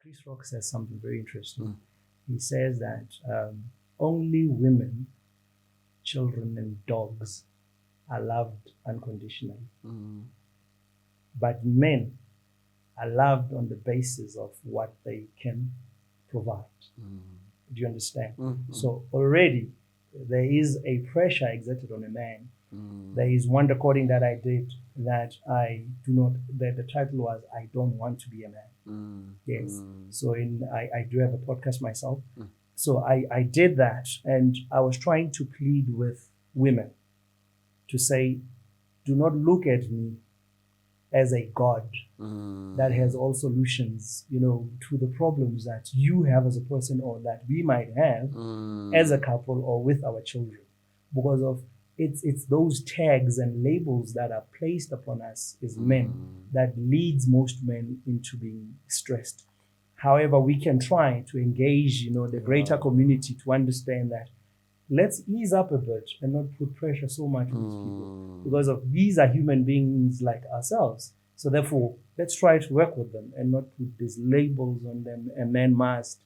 Chris Rock says something very interesting. He says that only women, children, and dogs are loved unconditionally. But men are loved on the basis of what they can provide. Do you understand? So already there is a pressure exerted on a man. There is one recording that I did that I do not, that the title was, I Don't Want to Be a Man. Yes. So I do have a podcast myself. So I did that, and I was trying to plead with women to say, do not look at me as a God that has all solutions, to the problems that you have as a person or that we might have as a couple or with our children, because of it's those tags and labels that are placed upon us as men that leads most men into being stressed. However, we can try to engage, the greater community to understand that let's ease up a bit and not put pressure so much on these people, because of these are human beings like ourselves. So therefore, let's try to work with them and not put these labels on them. A man must,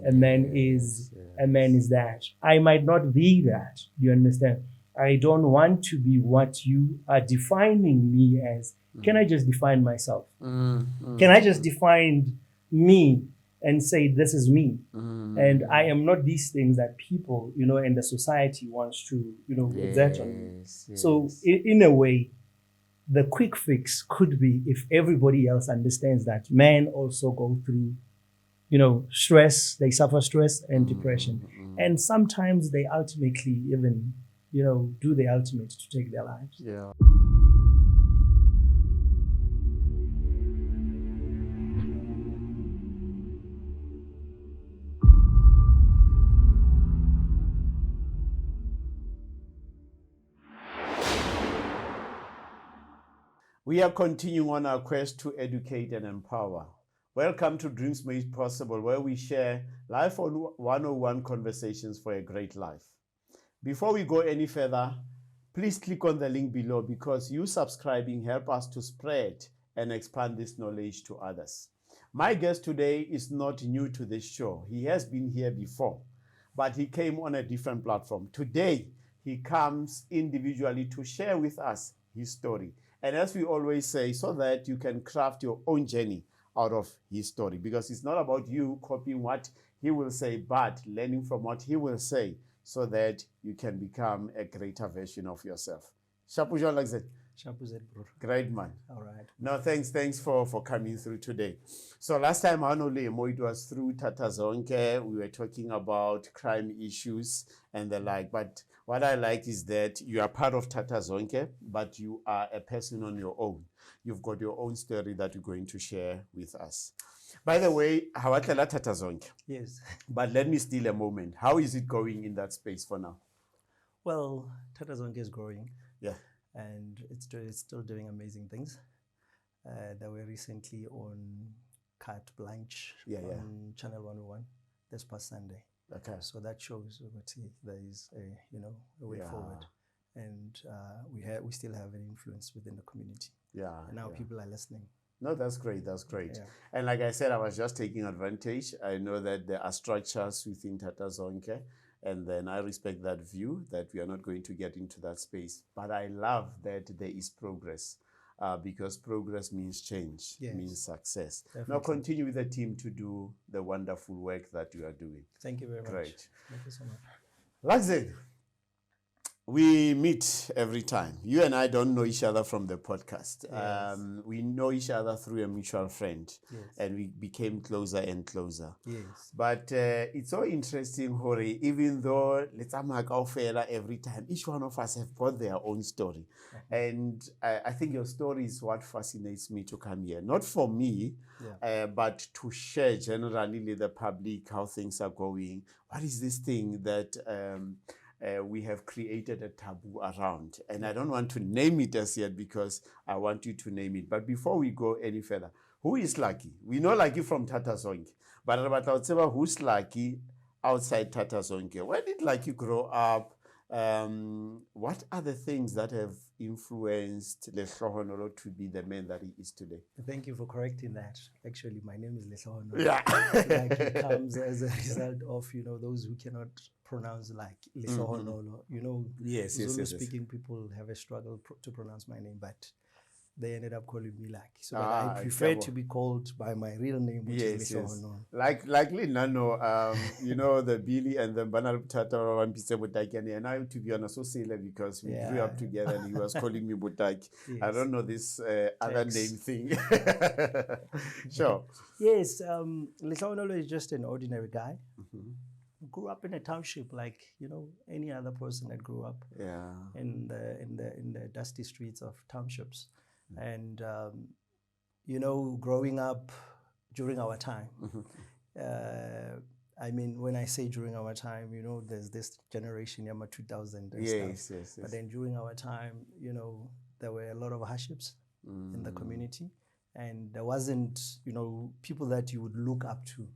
a man is that. I might not be that. You understand? I don't want to be what you are defining me as. Can I just define myself? Can I just define me and say this is me? And I am not these things that people, and the society wants to, exert on me. So in a way, the quick fix could be if everybody else understands that men also go through, stress, they suffer stress and depression. And sometimes they ultimately even, do the ultimate to take their lives. Yeah. We are continuing on our quest to educate and empower. Welcome to Dreams Made Possible, where we share Life on 101 conversations for a great life. Before we go any further, please click on the link below, because you subscribing help us to spread and expand this knowledge to others. My guest today is not new to this show. He has been here before, but he came on a different platform. Today, he comes individually to share with us his story. And as we always say, so that you can craft your own journey out of his story, because it's not about you copying what he will say, but learning from what he will say so that you can become a greater version of yourself. Shapu Jean like that. Shapu Z, bro. Great, man. All right. No, thanks for coming through today. So last time, it was through Thatha Zonke. We were talking about crime issues and the like. But what I like is that you are part of Thatha Zonke, but you are a person on your own. You've got your own story that you're going to share with us. By the way, hawatlela Thatha Zonke. Yes. But let me steal a moment. How is it going in that space for now? Well, Thatha Zonke is growing. Yeah. And it's still doing amazing things. That were recently on Carte Blanche on Channel 101 this past Sunday. Okay. So that shows there is a way forward, and we still have an influence within the community. Yeah. And now people are listening. No, that's great. That's great. Yeah. And like I said, I was just taking advantage. I know that there are structures within Thatha Zonke, and then I respect that view that we are not going to get into that space. But I love that there is progress, because progress means change, means success. Definitely. Now continue with the team to do the wonderful work that you are doing. Thank you very much. Great. Thank you so much. Like that, we meet every time. You and I don't know each other from the podcast. Yes. We know each other through a mutual friend, and we became closer and closer. Yes. But it's so interesting, Hori, even though let's every time, each one of us have got their own story. And I think your story is what fascinates me to come here. Not for me, but to share generally with the public how things are going. What is this thing that we have created a taboo around? And I don't want to name it as yet, because I want you to name it. But before we go any further, who is Lucky? We know Lucky from Thatha Zonke, but who's Lucky outside Thatha Zonke? Where did Lucky grow up? What are the things that have influenced Lehlohonolo to be the man that he is today? Thank you for correcting that. Actually, my name is Lehlohonolo. Yeah. Like it comes as a result of, those who cannot pronounce like Lehlohonolo. Yes, Zulu-speaking people have a struggle to pronounce my name, but they ended up calling me Lucky. So but I prefer to be called by my real name, which is Lehlohonolo. Like Nano, the Billy and the Banal Tata and Pisa Butaki, and I, to be honest, so silly because we grew up together and he was calling me Butaki. Yes. I don't know this other name thing. Sure. Yes, Lehlohonolo is just an ordinary guy. Grew up in a township like any other person that grew up in the dusty streets of townships. And growing up during our time, I mean, when I say during our time, there's this generation, Yama 2000 and stuff. Yes. But then during our time, there were a lot of hardships in the community. And there wasn't, people that you would look up to.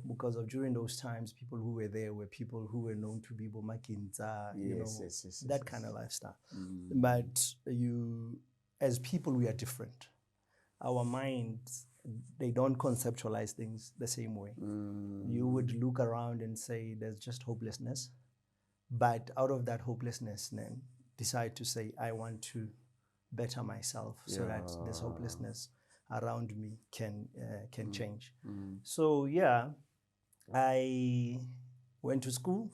Because of during those times, people who were there were people who were known to be Bomakinza, that kind of lifestyle. But as people, we are different. Our minds, they don't conceptualize things the same way. You would look around and say there's just hopelessness. But out of that hopelessness, then decide to say, I want to better myself so that this hopelessness around me can change. So I went to school,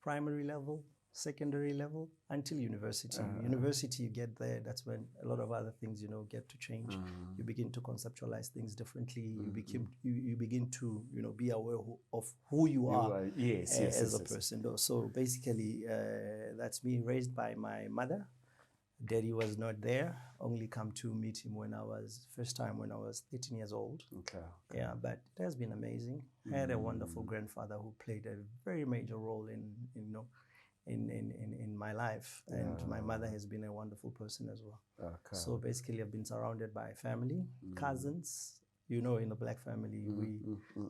primary level, secondary level, until university. University, you get there, that's when a lot of other things, get to change. You begin to conceptualize things differently. You begin to, be aware of who you are as a person. So basically, that's me, raised by my mother. Daddy was not there, only come to meet him first time when I was 13 years old. Okay. Yeah, but it has been amazing. I had a wonderful grandfather who played a very major role in my life. And my mother has been a wonderful person as well. Okay. So basically I've been surrounded by family, cousins. In the black family,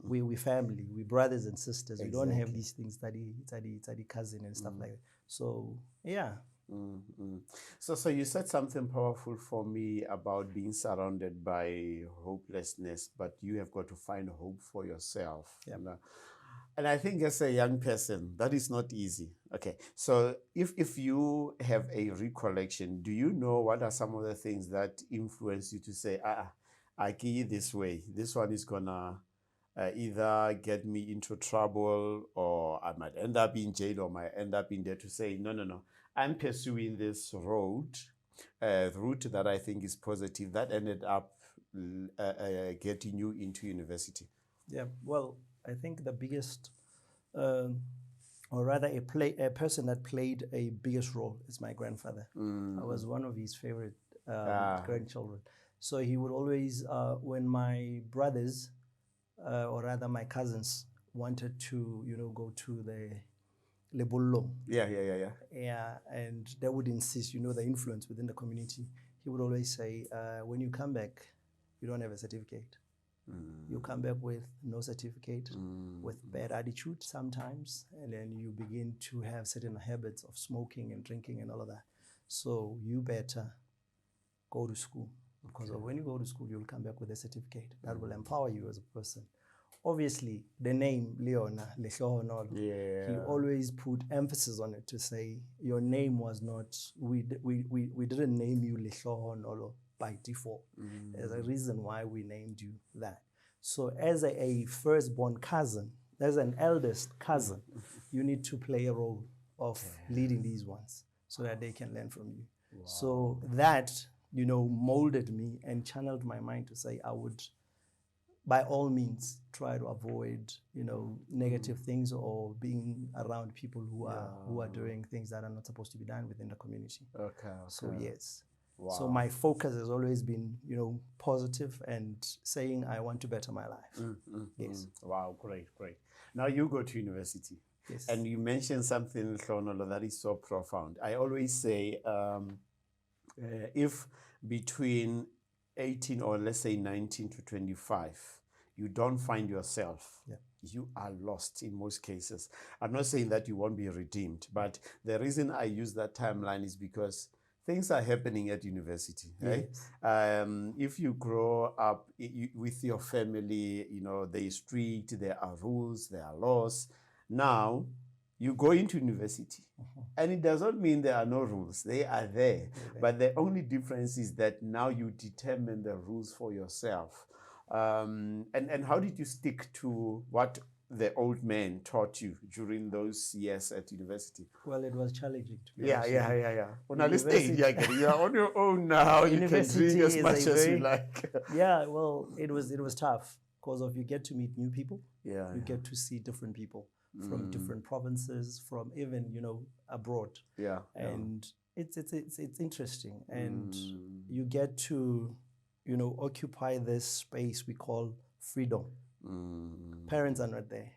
we family, we brothers and sisters. Exactly. We don't have these things, study cousin and stuff like that. So, yeah. So you said something powerful for me about being surrounded by hopelessness, but you have got to find hope for yourself. Yep. And I think as a young person, that is not easy. Okay, so if you have a recollection, do you know what are some of the things that influence you to say, I key this way, this one is gonna either get me into trouble, or I might end up in jail, or might end up in there, to say, no, I'm pursuing this route that I think is positive, that ended up getting you into university? Yeah, well, I think the biggest, or rather a person that played a biggest role is my grandfather. I was one of his favorite grandchildren. So he would always, when my brothers, or rather my cousins, wanted to, go to the Lebullo. Yeah, and they would insist, the influence within the community. He would always say, when you come back, you don't have a certificate. You come back with no certificate, with bad attitude sometimes, and then you begin to have certain habits of smoking and drinking and all of that. So you better go to school, because when you go to school, you'll come back with a certificate that will empower you as a person. Obviously, the name Leona Lehlohonolo, he always put emphasis on it to say your name was not, we didn't name you Lehlohonolo by default. There's a reason why we named you that. So as a firstborn cousin, as an eldest cousin, you need to play a role of leading these ones so that they can learn from you. Wow. So that, molded me and channeled my mind to say I would, by all means, try to avoid, negative things, or being around people who are doing things that are not supposed to be done within the community. Okay. So yes. Wow. So my focus has always been, positive and saying I want to better my life. Yes. Wow, great. Now you go to university. Yes. And you mentioned something, Lehlohonolo, that is so profound. I always say, if between 18 or let's say 19 to 25, you don't find yourself, Yeah. you are lost in most cases. I'm not saying that you won't be redeemed, but the reason I use that timeline is because things are happening at university, right? Yes. If you grow up with your family, they're strict, there are rules, there are laws. Now, you go into university, and it does not mean there are no rules. They are there. But the only difference is that now you determine the rules for yourself. And how did you stick to what the old man taught you during those years at university? Well, it was challenging, to be Yeah. honest with you. On a stage, you are on your own now. You can drink as much as you like. Yeah, well, it was tough because you get to meet new people. Yeah. You get to see different people from different provinces, from even abroad. Yeah. And it's interesting, and you get to occupy this space we call freedom. Parents are not there.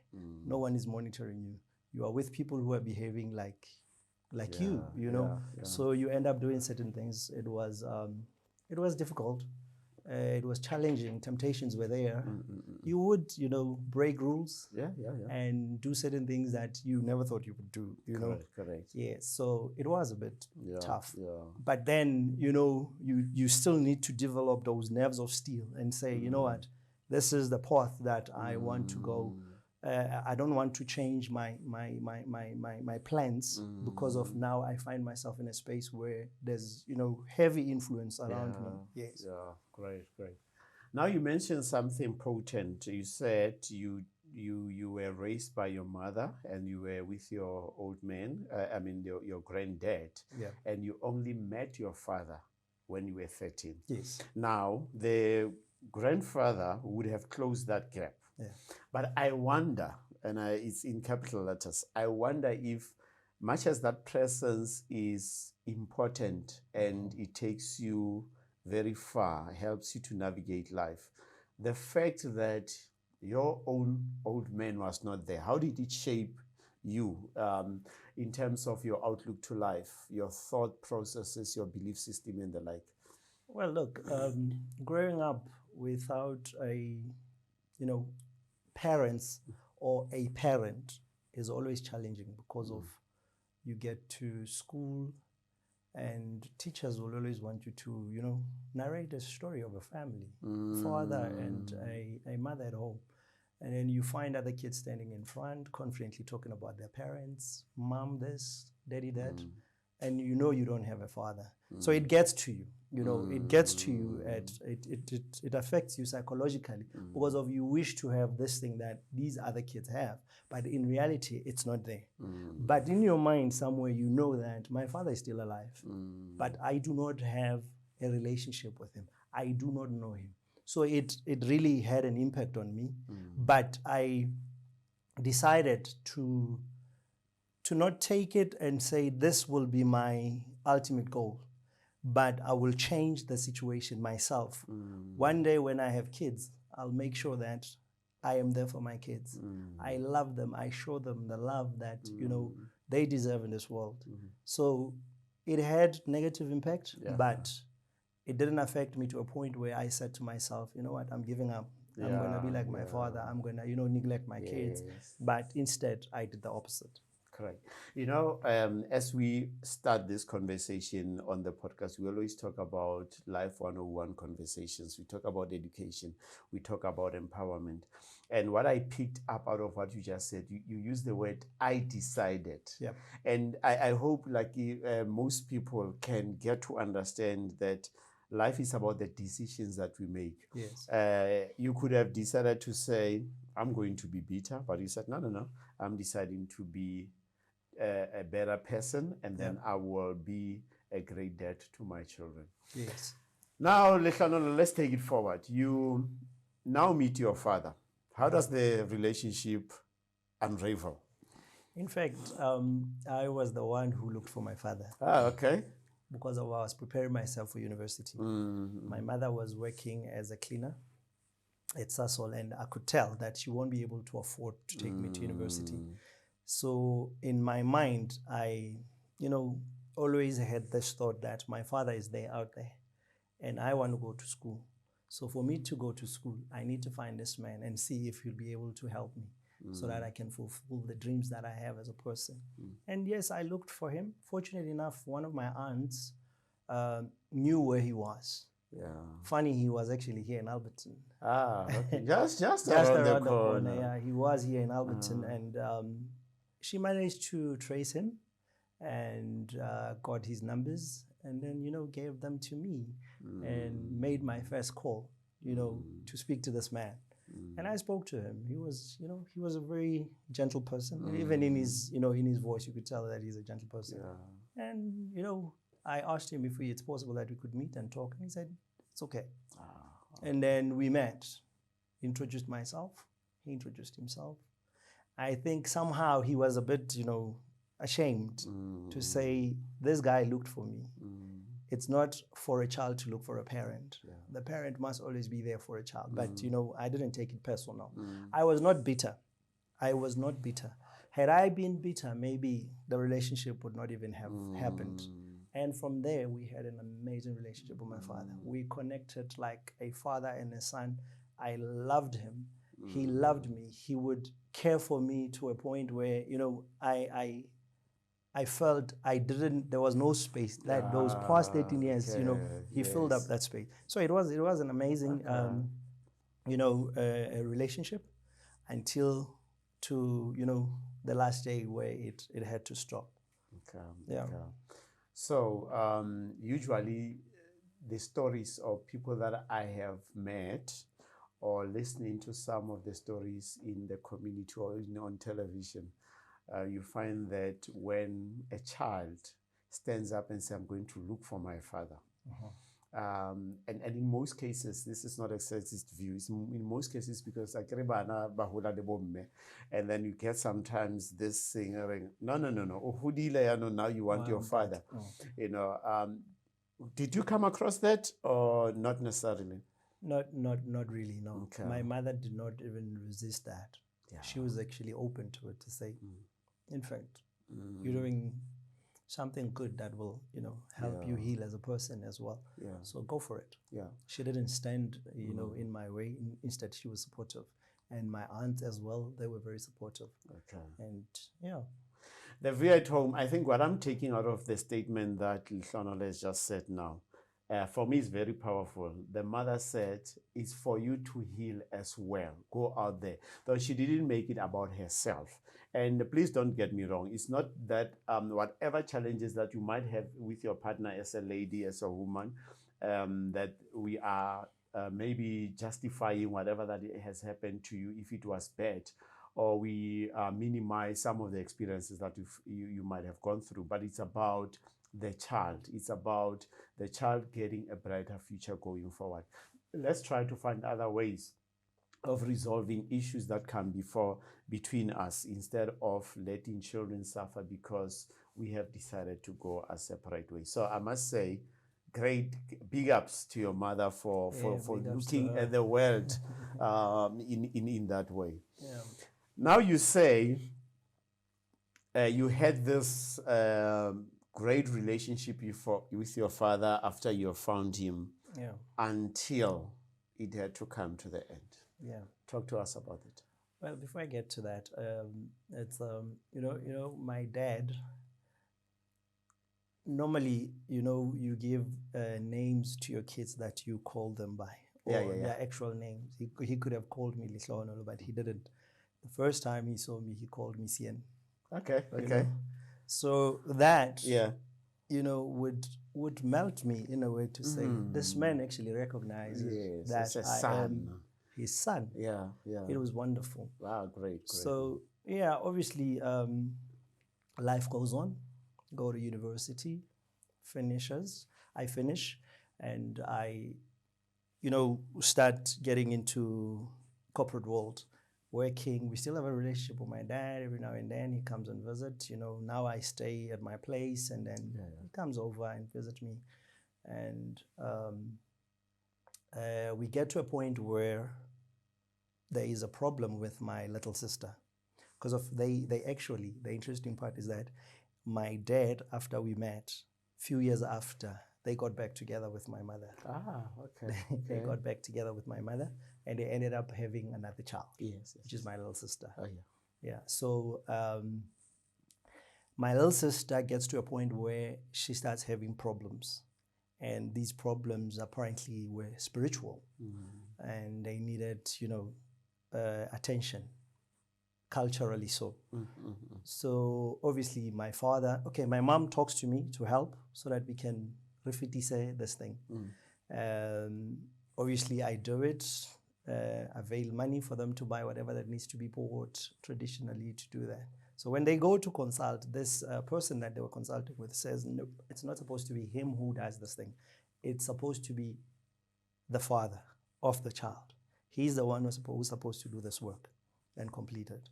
No one is monitoring you. You are with people who are behaving like you. So you end up doing certain things. It was difficult. It was challenging. Temptations were there. You would break rules. And do certain things that you never thought you would do. Correct. Yeah. So it was a bit tough. But then you still need to develop those nerves of steel and say, you know what, this is the path that I want to go. I don't want to change my plans because of now I find myself in a space where there's heavy influence around me. Yes. Yeah. Great. Now you mentioned something potent. You said you were raised by your mother and you were with your old man. Your granddad. Yeah. And you only met your father when you were 13. Yes. Now the grandfather would have closed that gap. Yeah. But I wonder, and it's in capital letters, I wonder if, much as that presence is important and it takes you very far, helps you to navigate life, the fact that your own old man was not there, how did it shape you in terms of your outlook to life, your thought processes, your belief system, and the like? Well, look, growing up without parents or a parent is always challenging because of you get to school and teachers will always want you to narrate a story of a family, father and a mother at home, and then you find other kids standing in front confidently talking about their parents, mom this, daddy that, and you don't have a father. So it gets to you. It gets to you. It affects you psychologically because of you wish to have this thing that these other kids have, but in reality, it's not there. But in your mind, somewhere, that my father is still alive, but I do not have a relationship with him. I do not know him. So it really had an impact on me. But I decided to not take it and say this will be my ultimate goal, but I will change the situation myself. One day when I have kids, I'll make sure that I am there for my kids. I love them. I show them the love that they deserve in this world. So it had negative impact, but it didn't affect me to a point where I said to myself, you know what, I'm giving up. I'm going to be like my father. I'm going to neglect my kids. But instead, I did the opposite. Correct. As we start this conversation on the podcast, we always talk about Life 101 conversations. We talk about education. We talk about empowerment. And what I picked up out of what you just said, you used the word, I decided. Yep. And I hope most people can get to understand that life is about the decisions that we make. Yes. You could have decided to say, I'm going to be bitter, but you said, no, I'm deciding to be a better person, and then I will be a great dad to my children. Yes. Now, Lehlohonolo, let's take it forward. You now meet your father. How does the relationship unravel? In fact, I was the one who looked for my father. Okay. Because I was preparing myself for university. My mother was working as a cleaner at Sasol, and I could tell that she won't be able to afford to take me to university. So in my mind, I, always had this thought that my father is there out there and I want to go to school. So for me to go to school, I need to find this man and see if he'll be able to help me so that I can fulfill the dreams that I have as a person. And yes, I looked for him. Fortunately enough, one of my aunts knew where he was. Yeah. Funny, he was actually here in Alberton. Ah, okay. Just Just around the around the corner. corner. Yeah, he was here in Alberton, and she managed to trace him and got his numbers, and then gave them to me and made my first call, to speak to this man. And I spoke to him. He was a very gentle person. Even in his in his voice, you could tell that he's a gentle person. Yeah. And I asked him if it's possible that we could meet and talk, and he said it's okay. Ah. And then we met, introduced myself, he introduced himself. I think somehow he was a bit, ashamed to say, this guy looked for me. It's not for a child to look for a parent. Yeah. The parent must always be there for a child. But, I didn't take it personal. I was not bitter. Had I been bitter, maybe the relationship would not even have happened. And from there, we had an amazing relationship with my father. We connected like a father and a son. I loved him. He loved me. He would care for me to a point where, I felt there was no space. That those past 18 years, he filled up that space. So it was an amazing, a relationship until to, the last day where it had to stop. Okay. Yeah. Okay. So usually the stories of people that I have met or listening to some of the stories in the community or on television, you find that when a child stands up and says, I'm going to look for my father. And in most cases, this is not a sexist view. It's in most cases because and then you get sometimes this thing, no, now you want your father. Did you come across that or not necessarily? Not really, no. Okay. My mother did not even resist that. Yeah. She was actually open to it, to say, in fact, you're doing something good that will, help you heal as a person as well. Yeah. So go for it. Yeah. She didn't stand, in my way. Instead, she was supportive. And my aunt as well, they were very supportive. Okay. And yeah. The view at home, I think what I'm taking out of the statement that Lehlohonolo has just said now, for me is very powerful. The mother said, it's for you to heal as well. Go out there. Though she didn't make it about herself. And please don't get me wrong. It's not that whatever challenges that you might have with your partner as a lady, as a woman, that we are maybe justifying whatever that has happened to you if it was bad, or we minimize some of the experiences that you might have gone through. But it's about the child. It's about the child getting a brighter future going forward. Let's try to find other ways of resolving issues that come between us instead of letting children suffer because we have decided to go a separate way. So I must say, great big ups to your mother for looking at the world in that way. Yeah. Now you say you had this great relationship with your father after you found him, until it had to come to the end. Yeah. Talk to us about it. Well, before I get to that, it's my dad. Normally, you give names to your kids that you call them by, or their actual names. He could have called me Lehlohonolo, but he didn't. The first time he saw me, he called me Sien. Okay. So that would melt me in a way to say this man actually recognizes that I am his son. Yeah. It was wonderful. Wow, great. So yeah, obviously life goes on. Go to university, I finish, and I, start getting into corporate world, working. We still have a relationship with my dad. Every now and then he comes and visits. Now I stay at my place, and then he comes over and visits me. And we get to a point where there is a problem with my little sister. Because the interesting part is that my dad, after we met, few years after, they got back together with my mother. Ah, okay. They got back together with my mother, and they ended up having another child, Yes, which is my little sister. Oh, yeah. Yeah. So my little sister gets to a point where she starts having problems, and these problems apparently were spiritual, and they needed, attention, culturally so. So obviously my mom talks to me to help so that we can refitise this thing. Obviously I do it, avail money for them to buy whatever that needs to be bought traditionally to do that. So when they go to consult, this person that they were consulting with says, no, it's not supposed to be him who does this thing. It's supposed to be the father of the child. He's the one who's supposed to do this work and complete it.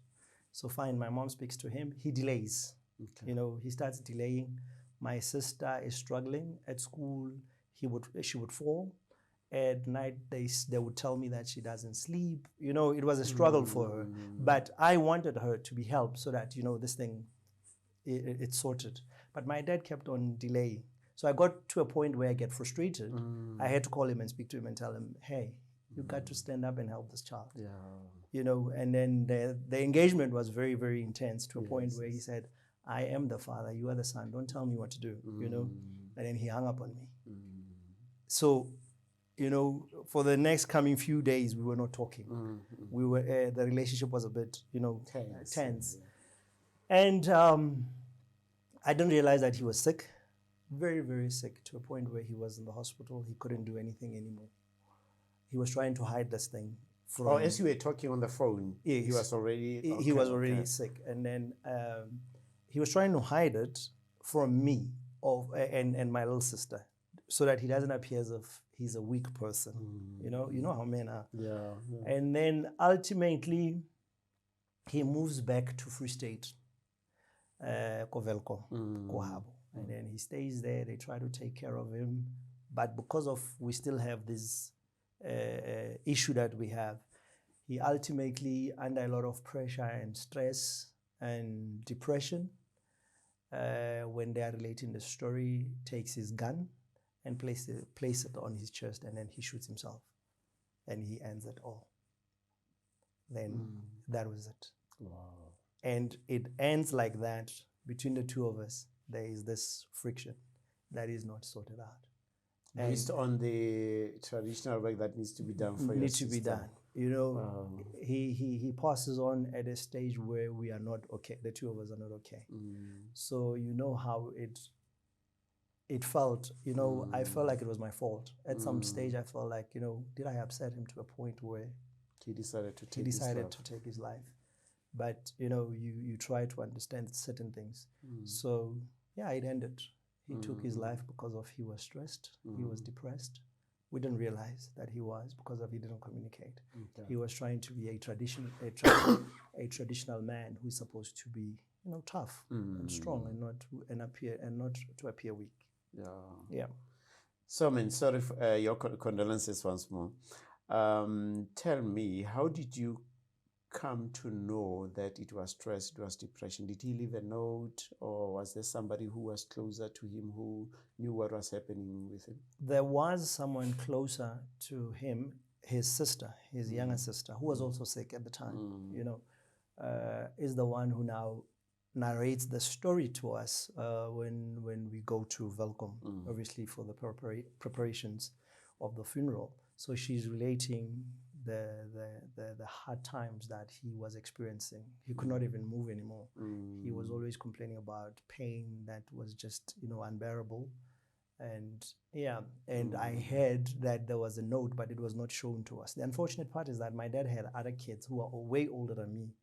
So fine, my mom speaks to him. He delays. Okay. He starts delaying. My sister is struggling at school. She would fall. At night, they would tell me that she doesn't sleep. It was a struggle for her. But I wanted her to be helped so that, this thing, it's sorted. But my dad kept on delaying. So I got to a point where I get frustrated. I had to call him and speak to him and tell him, hey, you got to stand up and help this child. Yeah. And then the engagement was very, very intense to a point where he said, I am the father, you are the son, don't tell me what to do, And then he hung up on me. So, for the next coming few days, we were not talking. We were, the relationship was a bit, tense. Yeah. And I didn't realize that he was sick, very, very sick, to a point where he was in the hospital. He couldn't do anything anymore. He was trying to hide this thing. As you were talking on the phone, yes, he was already... He was already sick. And then he was trying to hide it from me and my little sister so that he doesn't appear as if he's a weak person. You know how men are. Yeah. And then ultimately, he moves back to Free State, Kovelko, Kohabo. And then he stays there. They try to take care of him. But because we still have this issue that we have, he ultimately, under a lot of pressure and stress and depression, when they are relating the story, takes his gun and place it on his chest, and then he shoots himself, and he ends it all. Then that was it. Wow. And it ends like that. Between the two of us, there is this friction that is not sorted out. Based on the traditional work that needs to be done for your sister. Needs to be done. He passes on at a stage where we are not okay. The two of us are not okay. So how it felt. I felt like it was my fault. At some stage, I felt like, did I upset him to a point where he decided to take his life? But you try to understand certain things. So yeah, it ended. He took his life because he was stressed. He was depressed. We didn't realize that he was, because he didn't communicate. Okay. He was trying to be a traditional man who's supposed to be, tough and strong, and not to appear weak. Yeah. Yeah. So, sorry for your condolences once more. Tell me, how did you come to know that it was stress, it was depression? Did he leave a note, or was there somebody who was closer to him who knew what was happening with him? There was someone closer to him, his sister, his younger sister, who was also sick at the time, is the one who now narrates the story to us when we go to Welkom, obviously for the preparations of the funeral. So she's relating the hard times that he was experiencing. He could not even move anymore. He was always complaining about pain that was just, unbearable. And I heard that there was a note, but it was not shown to us. The unfortunate part is that my dad had other kids who are way older than me,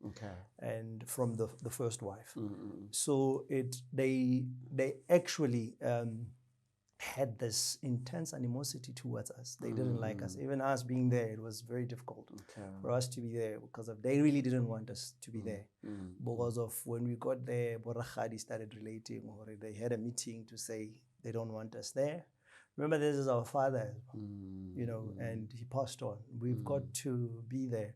and from the first wife. So they actually had this intense animosity towards us. They didn't like us. Even us being there, it was very difficult for us to be there, because they really didn't want us to be there. Because of when we got there, Borachadi started relating, or they had a meeting to say they don't want us there. Remember, this is our father, and he passed on. We've got to be there,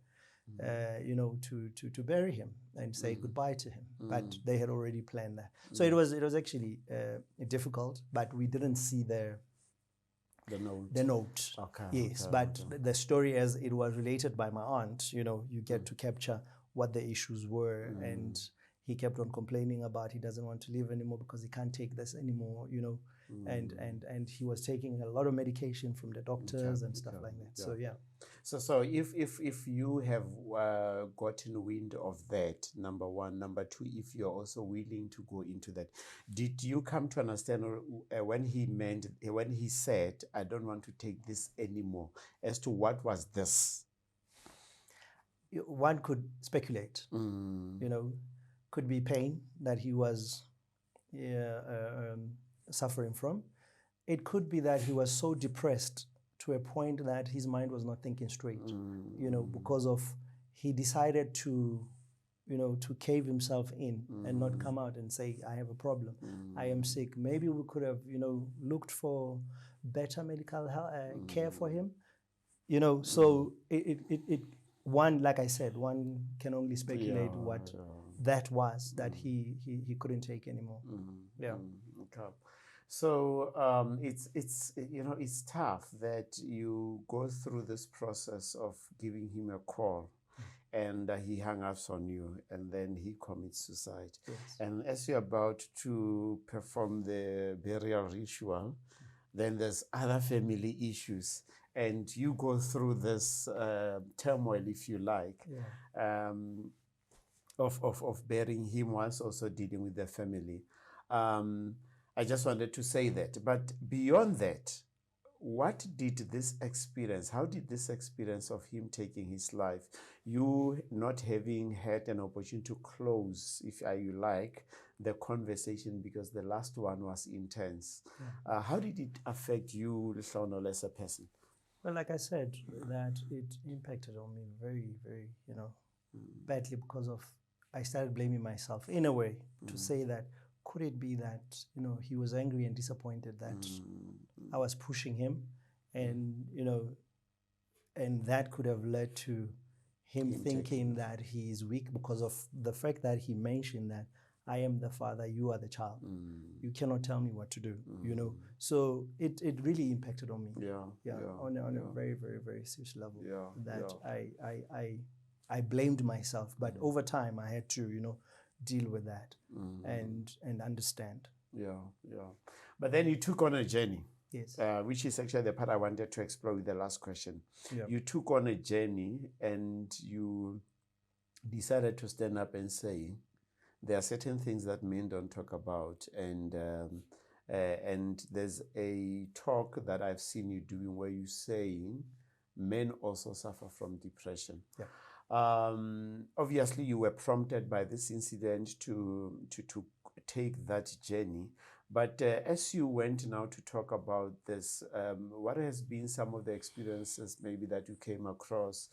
to bury him and say goodbye to him. But they had already planned that. So it was actually difficult, but we didn't see the The note. The note. Okay. Yes, okay, but okay. the story as it was related by my aunt, you know, you get to capture what the issues were, and he kept on complaining about he doesn't want to live anymore because he can't take this anymore, you know, and he was taking a lot of medication from the doctors and stuff like that. So yeah. So if you have gotten wind of that, number one, number two, if you're also willing to go into that, did you come to understand when he said, I don't want to take this anymore, as to what was this? One could speculate, you know, could be pain that he was suffering from. It could be that he was so depressed to a point that his mind was not thinking straight, you know, because of he decided to, you know, to cave himself in and not come out and say, I have a problem, I am sick. Maybe we could have, you know, looked for better medical care for him, you know. So it one, like I said, one can only speculate what that was that he couldn't take anymore. Okay. So it's you know, it's tough that you go through this process of giving him a call, and he hung up on you, and then he commits suicide. Yes. And as you're about to perform the burial ritual, then there's other family issues, and you go through this turmoil, if you like, of burying him whilst also dealing with the family. I just wanted to say that. But beyond that, what did this experience, how did this experience of him taking his life, you not having had an opportunity to close, if you like, the conversation, because the last one was intense, how did it affect you, Lehlohonolo, as a person? Well, like I said, that it impacted on me very, very, you know, badly, because of, I started blaming myself in a way to say that, could it be that, you know, he was angry and disappointed that I was pushing him, and, you know, and that could have led to him thinking that he is weak because of the fact that he mentioned that I am the father, you are the child. You cannot tell me what to do, you know. So it really impacted on me. On a very, very, very serious level. I blamed myself, but over time I had to, you know, deal with that and understand. But then you took on a journey. Yes. Which is actually the part I wanted to explore with the last question. You took on a journey, and you decided to stand up and say, there are certain things that men don't talk about, and there's a talk that I've seen you doing where you're saying men also suffer from depression. Obviously, you were prompted by this incident to take that journey. But as you went now to talk about this, what has been some of the experiences maybe that you came across?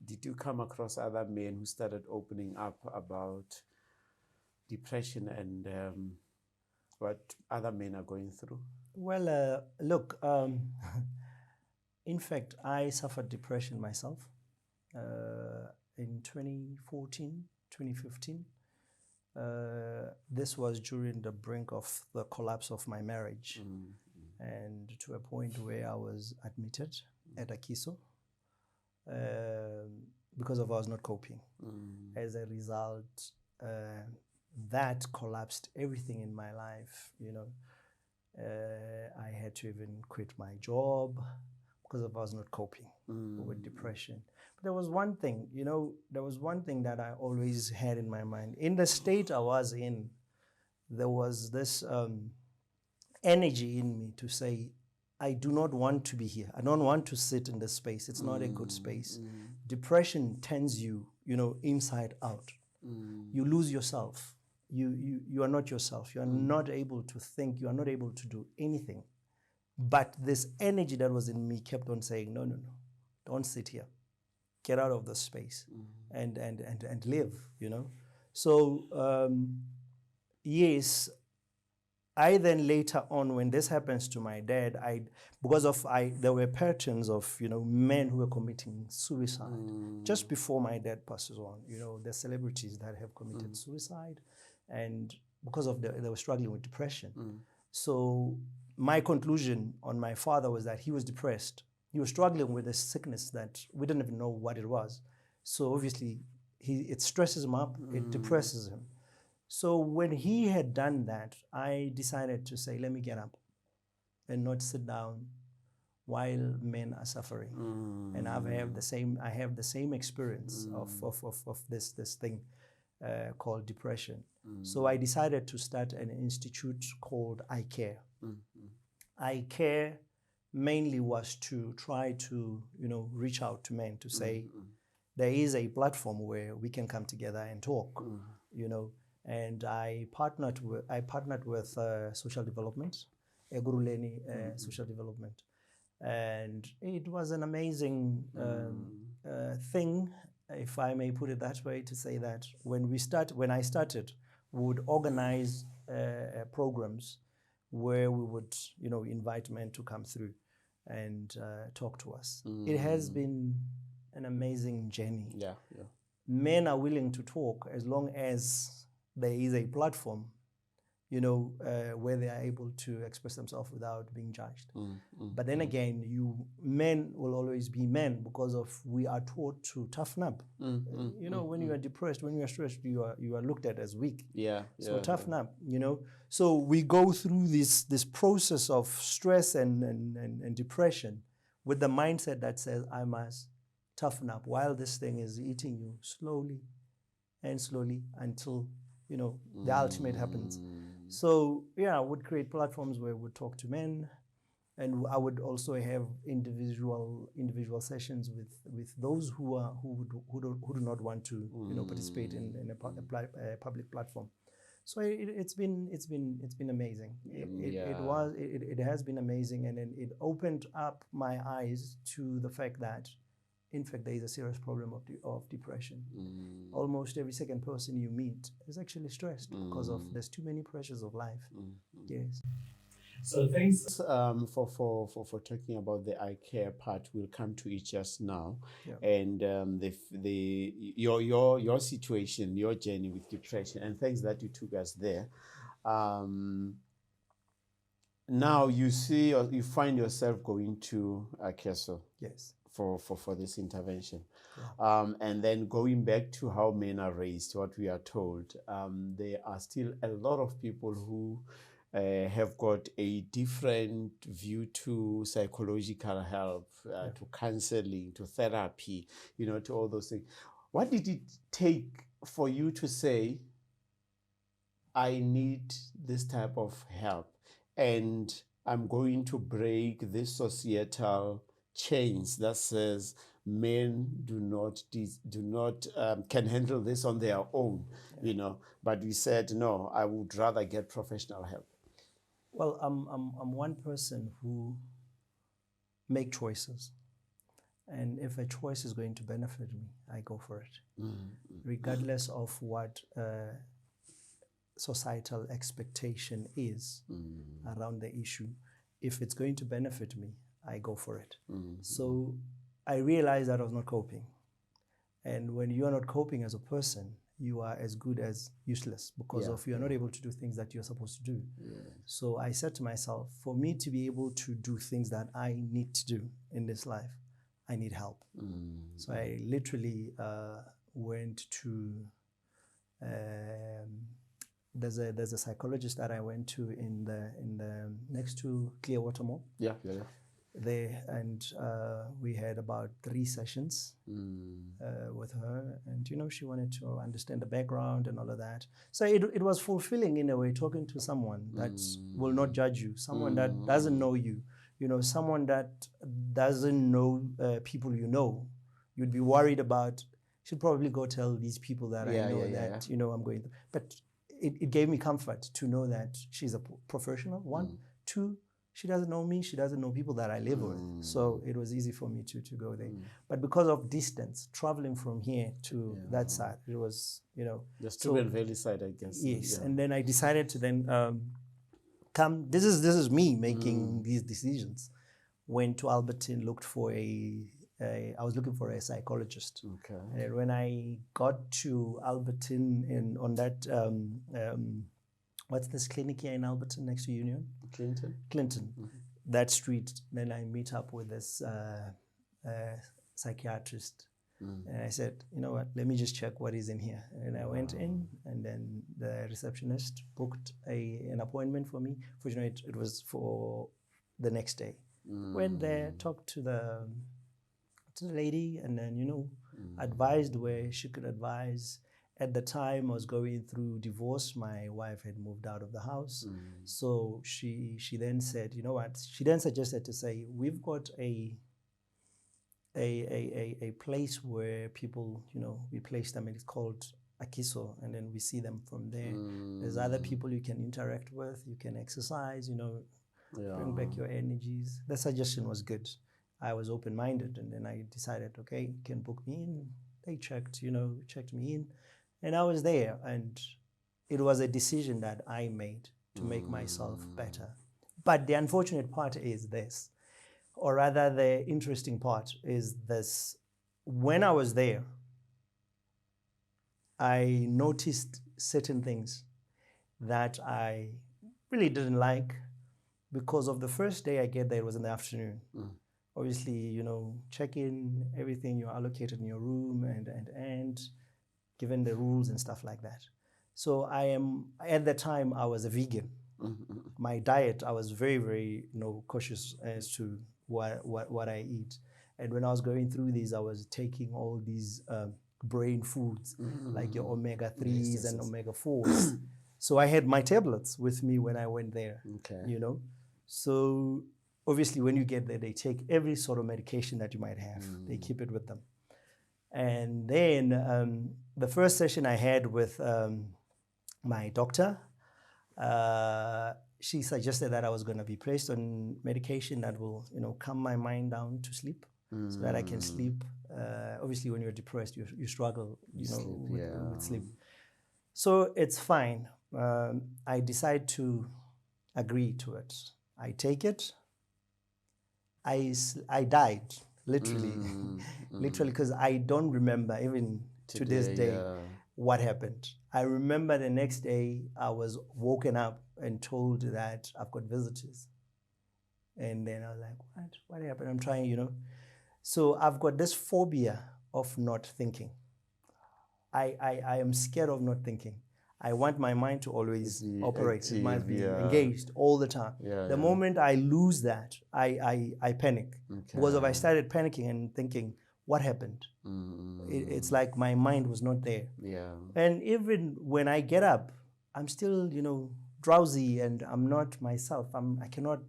Did you come across other men who started opening up about depression and what other men are going through? Well, look, in fact, I suffered depression myself in 2014, 2015. This was during the brink of the collapse of my marriage, and to a point where I was admitted at Akiso because of I was not coping. As a result, that collapsed everything in my life, you know. I had to even quit my job because of I was not coping with depression. But there was one thing, you know, that I always had in my mind. In the state I was in, there was this energy in me to say, I do not want to be here. I don't want to sit in this space. It's not a good space. Depression turns you, you know, inside out. You lose yourself. You are not yourself. You are not able to think. You are not able to do anything. But this energy that was in me kept on saying, no, don't sit here. Get out of the space and live, you know. So, yes, I then later on, when this happens to my dad, there were patterns of, you know, men who were committing suicide just before my dad passes on. You know, the celebrities that have committed suicide, and because of they were struggling with depression. So my conclusion on my father was that he was depressed. He was struggling with a sickness that we didn't even know what it was. So obviously, it stresses him up, it depresses him. So when he had done that, I decided to say, let me get up and not sit down while men are suffering. And I have the same experience of this thing called depression. So I decided to start an institute called I Care. I Care mainly was to try to, reach out to men to say, there is a platform where we can come together and talk, and I partnered with social development, Eguruleni social development, and it was an amazing thing, if I may put it that way, to say that when I started, we would organize programs where we would, invite men to come through and talk to us. It has been an amazing journey. Yeah. Men are willing to talk as long as there is a platform, where they are able to express themselves without being judged. But then again, men will always be men because we are taught to toughen up. When you are depressed, when you are stressed, you are looked at as weak. So toughen up. So we go through this process of stress and depression with the mindset that says, I must toughen up while this thing is eating you slowly and slowly until the ultimate happens. So I would create platforms where we would talk to men, and I would also have individual sessions with those who do not want to participate in a public platform. So it's been amazing. It has been amazing, and then it opened up my eyes to the fact that, in fact, there is a serious problem of depression. Almost every second person you meet is actually stressed because there's too many pressures of life. Yes. So thanks for talking about the I Care part. We'll come to it just now, and your situation, your journey with depression, and thanks that you took us there. Now you see, or you find yourself going to Akeso. Yes. For this intervention. And then going back to how men are raised, what we are told, there are still a lot of people who have got a different view to psychological help, to counseling, to therapy, to all those things. What did it take for you to say, I need this type of help, and I'm going to break this societal chains that says men do not can handle this on their own, but we said, no, I would rather get professional help? Well, I'm one person who make choices, and if a choice is going to benefit me, I go for it, regardless of what societal expectation is around the issue. If it's going to benefit me, I go for it. So I realized that I was not coping. And when you are not coping as a person, you are as good as useless because you are not able to do things that you're supposed to do. So I said to myself, for me to be able to do things that I need to do in this life, I need help. So I literally went to, there's a psychologist that I went to in the next to Clearwater Mall. There, and we had about 3 sessions with her, and she wanted to understand the background and all of that. So it was fulfilling in a way, talking to someone that will not judge you, someone that doesn't know you, someone that doesn't know people you'd be worried about. Should probably go tell these people that I know that I'm going through. But it gave me comfort to know that she's a professional. 1, 2. She doesn't know me. She doesn't know people that I live with. So it was easy for me to go there. But because of distance, traveling from here to that side, it was, The Student Valley side, I guess. Yes. And then I decided to then come. This is me making these decisions. Went to Albertine, looked for I was looking for a psychologist. Okay. And when I got to Albertine on what's this clinic here in Alberton next to Union? Clinton. That street. Then I meet up with this psychiatrist. And I said, you know what, let me just check what is in here. And I went in, and then the receptionist booked an appointment for me. Fortunately, it was for the next day. Went there, talked to the lady, and then, advised where she could advise. At the time, I was going through divorce. My wife had moved out of the house. So she then said, you know what, she then suggested to say, we've got a place where people, we place them, and it's called Akiso, and then we see them from there. There's other people you can interact with, you can exercise, bring back your energies. The suggestion was good. I was open-minded, and then I decided, okay, you can book me in. They checked me in, and I was there, and it was a decision that I made to make myself better. But the unfortunate part is this, or rather the interesting part is this. When I was there, I noticed certain things that I really didn't like, because of the first day I get there, it was in the afternoon. Obviously, check in, everything, you're allocated in your room, and given the rules and stuff like that. So at the time, I was a vegan. My diet, I was very, very cautious as to what I eat. And when I was going through these, I was taking all these brain foods, like your omega-3s and omega-4s. So I had my tablets with me when I went there, So obviously, when you get there, they take every sort of medication that you might have. They keep it with them. And then the first session I had with my doctor, she suggested that I was going to be placed on medication that will, calm my mind down to sleep, so that I can sleep. Obviously, when you're depressed, you struggle, with sleep. So it's fine. I decide to agree to it. I take it. I died, literally, literally, because I don't remember even to this day what happened. I remember the next day I was woken up and told that I've got visitors. And then I was like, what happened? I'm trying, So I've got this phobia of not thinking. I am scared of not thinking. I want my mind to always operate. It must be engaged all the time. The moment I lose that, I panic. Because if I started panicking and thinking, what happened? It's like my mind was not there. And even when I get up, I'm still, drowsy, and I'm not myself. I cannot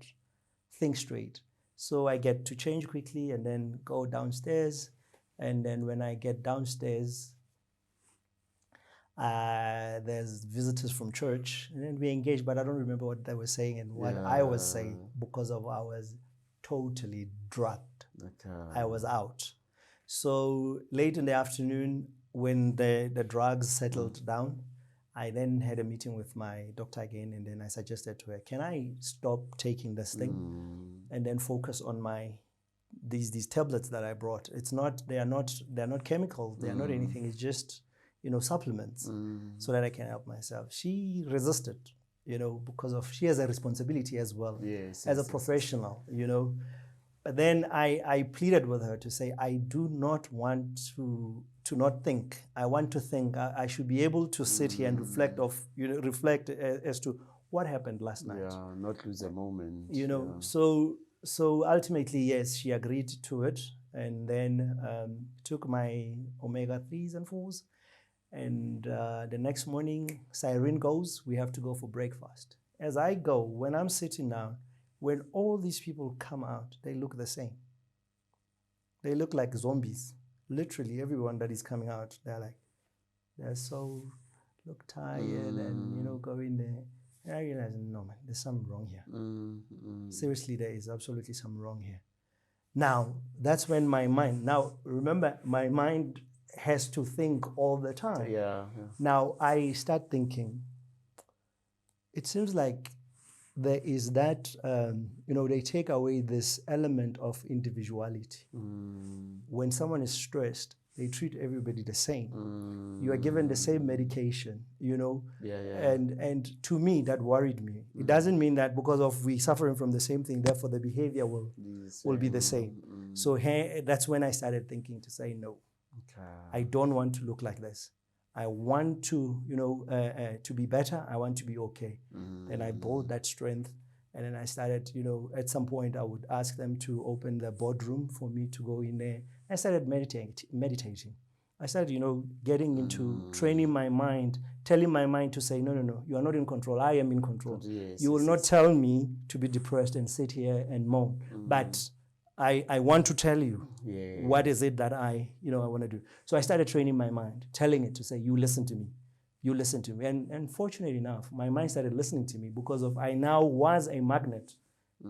think straight. So I get to change quickly and then go downstairs. And then when I get downstairs, there's visitors from church, and then we engage, but I don't remember what they were saying and what I was saying, because I was totally drugged. I was out. So late in the afternoon, when the drugs settled down, I then had a meeting with my doctor again, and then I suggested to her, can I stop taking this thing and then focus on these tablets that I brought? They are not chemicals, they are not anything, it's just supplements, so that I can help myself. She resisted, because she has a responsibility as well, as a professional, But then I pleaded with her to say, I do not want to not think. I want to think. I should be able to sit here and reflect as to what happened last night. Not lose a moment. So ultimately, yes, she agreed to it, and then took my omega-3s and 4s. And the next morning, siren goes, we have to go for breakfast. As I go, when I'm sitting down, when all these people come out, they look the same. They look like zombies. Literally, everyone that is coming out, they're so look tired and, go in there. And I realized, no, man, there's something wrong here. Seriously, there is absolutely something wrong here. Now, that's when my mind, remember, my mind has to think all the time. Now I start thinking, it seems like there is that, they take away this element of individuality. When someone is stressed, they treat everybody the same. You are given the same medication, you know. Yeah. And to me, that worried me. It doesn't mean that because of we suffering from the same thing, therefore the behavior will be the same. So that's when I started thinking to say no. Okay. I don't want to look like this. I want to, you know, to be better. I want to be okay. And I built that strength. And then I started, you know, at some point I would ask them to open the boardroom for me to go in there. I started meditating. I started, you know, getting into training my mind, telling my mind to say, no, you are not in control. I am in control. Yes, you will not tell me to be depressed and sit here and moan. But I want to tell you what is it that I want to do. So I started training my mind, telling it to say, you listen to me. You listen to me. And fortunately enough, my mind started listening to me because of I now was a magnet.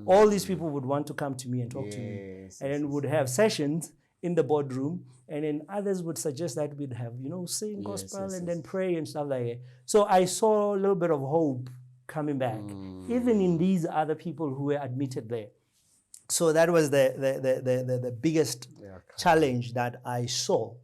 All these people would want to come to me and talk to me. And then would have sessions in the boardroom. And then others would suggest that we'd have, you know, sing gospel and then pray and stuff like that. So I saw a little bit of hope coming back, even in these other people who were admitted there. So that was the biggest challenge that I saw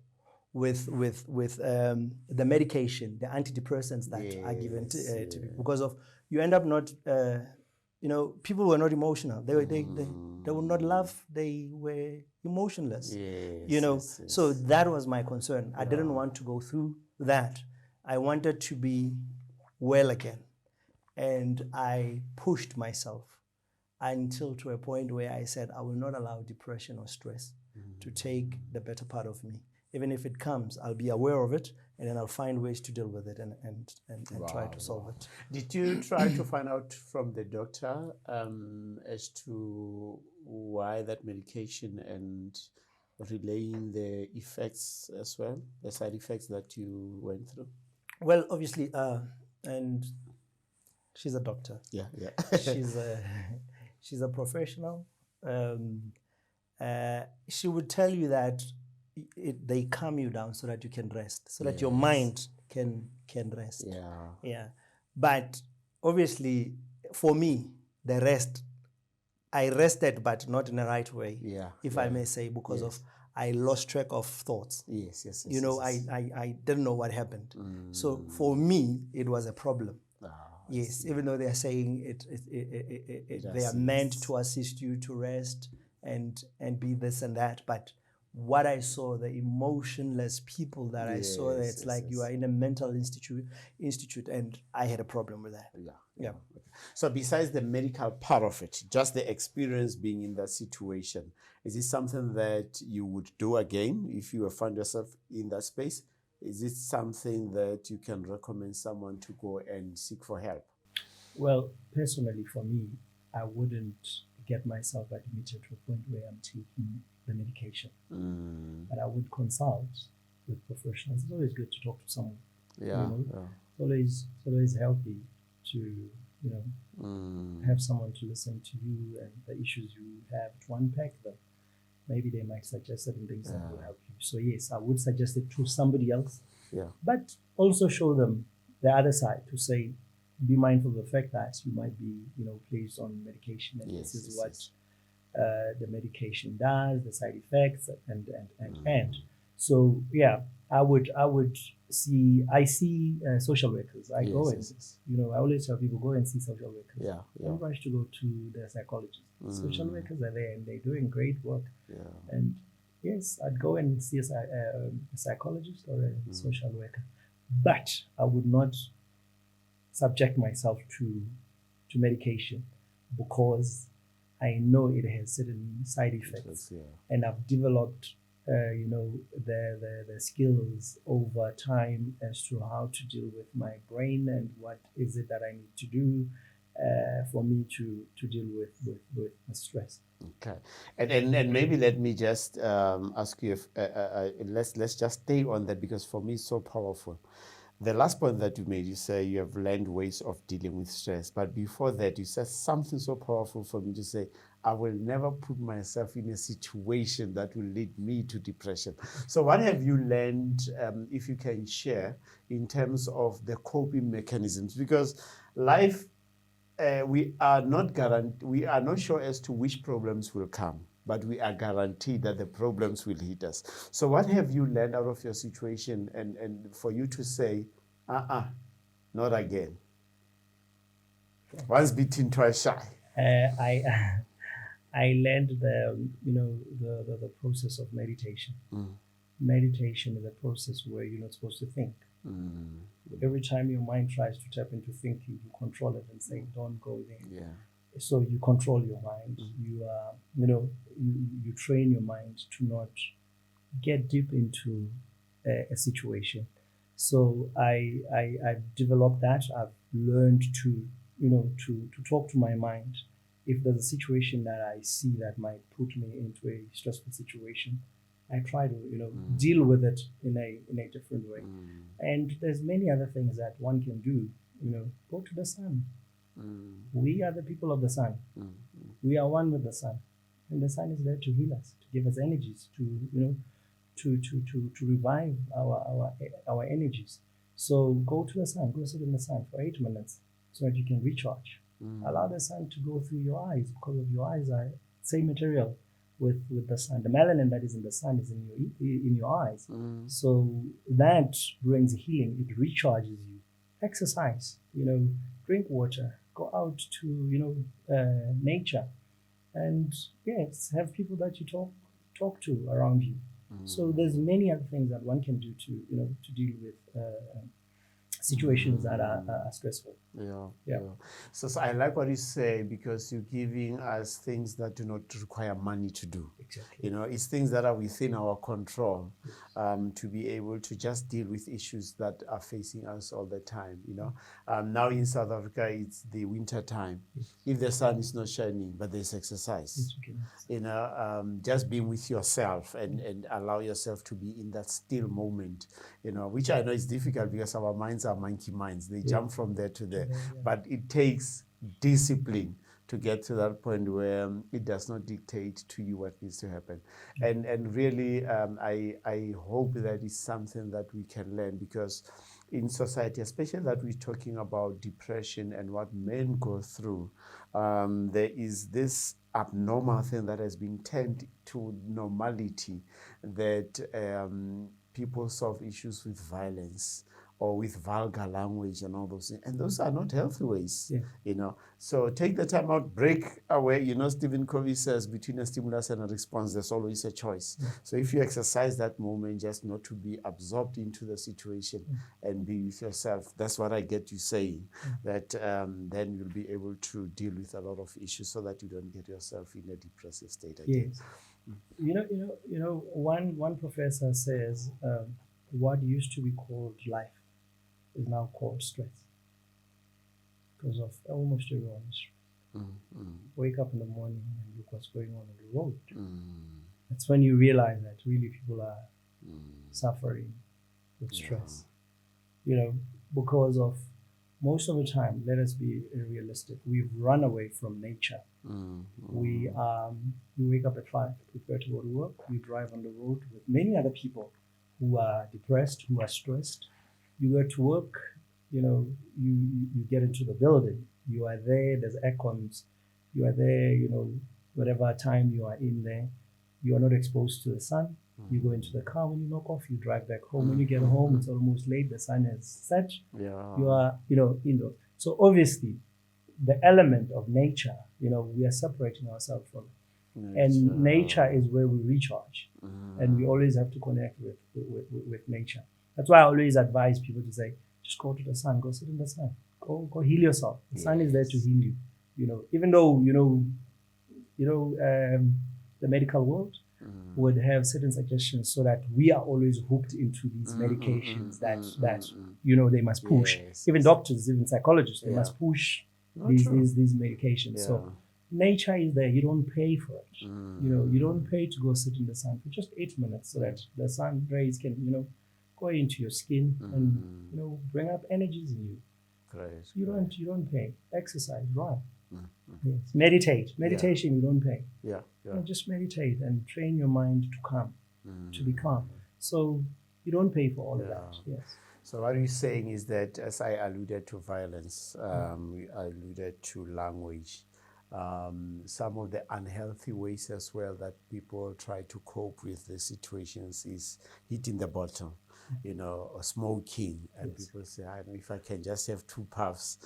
with the medication, the antidepressants that are given to people, because of you end up not, you know, people were not emotional. They would not laugh. They were emotionless. You know, so that was my concern. I didn't want to go through that. I wanted to be well again, and I pushed myself until to a point where I said, I will not allow depression or stress to take the better part of me. Even if it comes, I'll be aware of it, and then I'll find ways to deal with it and try to solve it. Did you try to find out from the doctor as to why that medication and relaying the effects as well, the side effects that you went through? Well, obviously, and she's a doctor. Yeah. She's a professional. She would tell you that they calm you down so that you can rest, so that your mind can rest. Yeah. But obviously, for me, the rest, I rested, but not in the right way. If I may say, because of I lost track of thoughts. Yes. You know, I didn't know what happened. So for me, it was a problem. Yes, even though they are saying they are meant to assist you to rest and be this and that, but what I saw, the emotionless people that I saw, it's like you are in a mental institute, and I had a problem with that. Yeah. So besides the medical part of it, just the experience being in that situation, is it something that you would do again if you found yourself in that space? Is it something that you can recommend someone to go and seek for help? Well, personally, for me, I wouldn't get myself admitted to a point where I'm taking the medication. But I would consult with professionals. It's always good to talk to someone. It's always healthy to have someone to listen to you and the issues you have, to unpack them. Maybe they might suggest certain things that will help you. So yes, I would suggest it to somebody else. But also show them the other side, to say, be mindful of the fact that you might be, placed on medication, and this is what the medication does, the side effects, and so I would see social workers. I go and I always tell people, go and see social workers. Don't rush to go to the psychologist. Social workers are there and they're doing great work. And yes, I'd go and see a psychologist or a social worker, but I would not subject myself to medication, because I know it has certain side effects, and I've developed, the skills over time as to how to deal with my brain and what is it that I need to do for me to deal with stress. Okay, and maybe let me just ask you if let's just stay on that, because for me it's so powerful. The last point that you made, you say you have learned ways of dealing with stress. But before that, you said something so powerful for me to say, I will never put myself in a situation that will lead me to depression. So what have you learned, if you can share, in terms of the coping mechanisms? Because life, we are not sure as to which problems will come. but we are guaranteed that the problems will hit us. So what have you learned out of your situation, and for you to say, not again? Once beaten, twice shy. I I learned the process of meditation. Meditation is a process where you're not supposed to think. Every time your mind tries to tap into thinking, you control it and say, "Don't go there." Yeah. So you control your mind. You train your mind to not get deep into a situation. So I've developed that. I've learned to talk to my mind. If there's a situation that I see that might put me into a stressful situation, I try to deal with it in a different way. And there's many other things that one can do. Go to the sun. We are the people of the sun. We are one with the sun, and the sun is there to heal us, to give us energies, to revive our energies. So go to the sun, go sit in the sun for 8 minutes so that you can recharge. Allow the sun to go through your eyes, because of your eyes are same material with the sun. The melanin that is in the sun is in your eyes. So that brings healing. It recharges you. Exercise. Drink water. Go out to nature, and yes, have people that you talk to around you. So there's many other things that one can do to deal with situations that are stressful. Yeah. So I like what you say, because you're giving us things that do not require money to do. Exactly. It's things that are within our control, to be able to just deal with issues that are facing us all the time. Now in South Africa, it's the winter time. If the sun is not shining, but there's exercise. Just being with yourself and allow yourself to be in that still moment. Which I know is difficult because our minds are monkey minds. They jump from there to there. But it takes discipline to get to that point where it does not dictate to you what needs to happen. And really, I hope that is something that we can learn, because in society, especially that we're talking about depression and what men go through, there is this abnormal thing that has been turned to normality, that people solve issues with violence or with vulgar language and all those things. And those are not healthy ways, So take the time out, break away. Stephen Covey says between a stimulus and a response, there's always a choice. So if you exercise that moment just not to be absorbed into the situation and be with yourself, that's what I get you saying, that then you'll be able to deal with a lot of issues so that you don't get yourself in a depressive state again. Yes. One professor says what used to be called life is now called stress, because of almost everyone is stressed. Wake up in the morning and look what's going on the road. That's when you realize that really people are suffering with stress. Because of most of the time, let us be realistic, we've run away from nature. We wake up at 5, prepare to go to work, you drive on the road with many other people who are depressed, who are stressed. You go to work, you get into the building, you are there, there's aircons, you are there, whatever time you are in there, you are not exposed to the sun. You go into the car, when you knock off, you drive back home. When you get home, it's almost late, the sun has set, you are, indoors. So obviously, the element of nature, we are separating ourselves from it. And nature is where we recharge. And we always have to connect with nature. That's why I always advise people to say, just go to the sun, go sit in the sun, go heal yourself. The sun is there to heal you. Even though the medical world would have certain suggestions so that we are always hooked into these medications that they must push. Even doctors, even psychologists, they must push these medications. So nature is there. You don't pay for it. You don't pay to go sit in the sun for just 8 minutes so that the sun rays can go into your skin and bring up energies in you. You don't pay. Exercise, run. Yes. Meditation, you don't pay. Just meditate and train your mind to calm, to be calm. So you don't pay for all of that. Yes. So what you're saying is that, as I alluded to violence, we alluded to language, Some of the unhealthy ways as well that people try to cope with the situations is hitting the bottom, or smoking. And people say, I don't know if I can just have 2 puffs,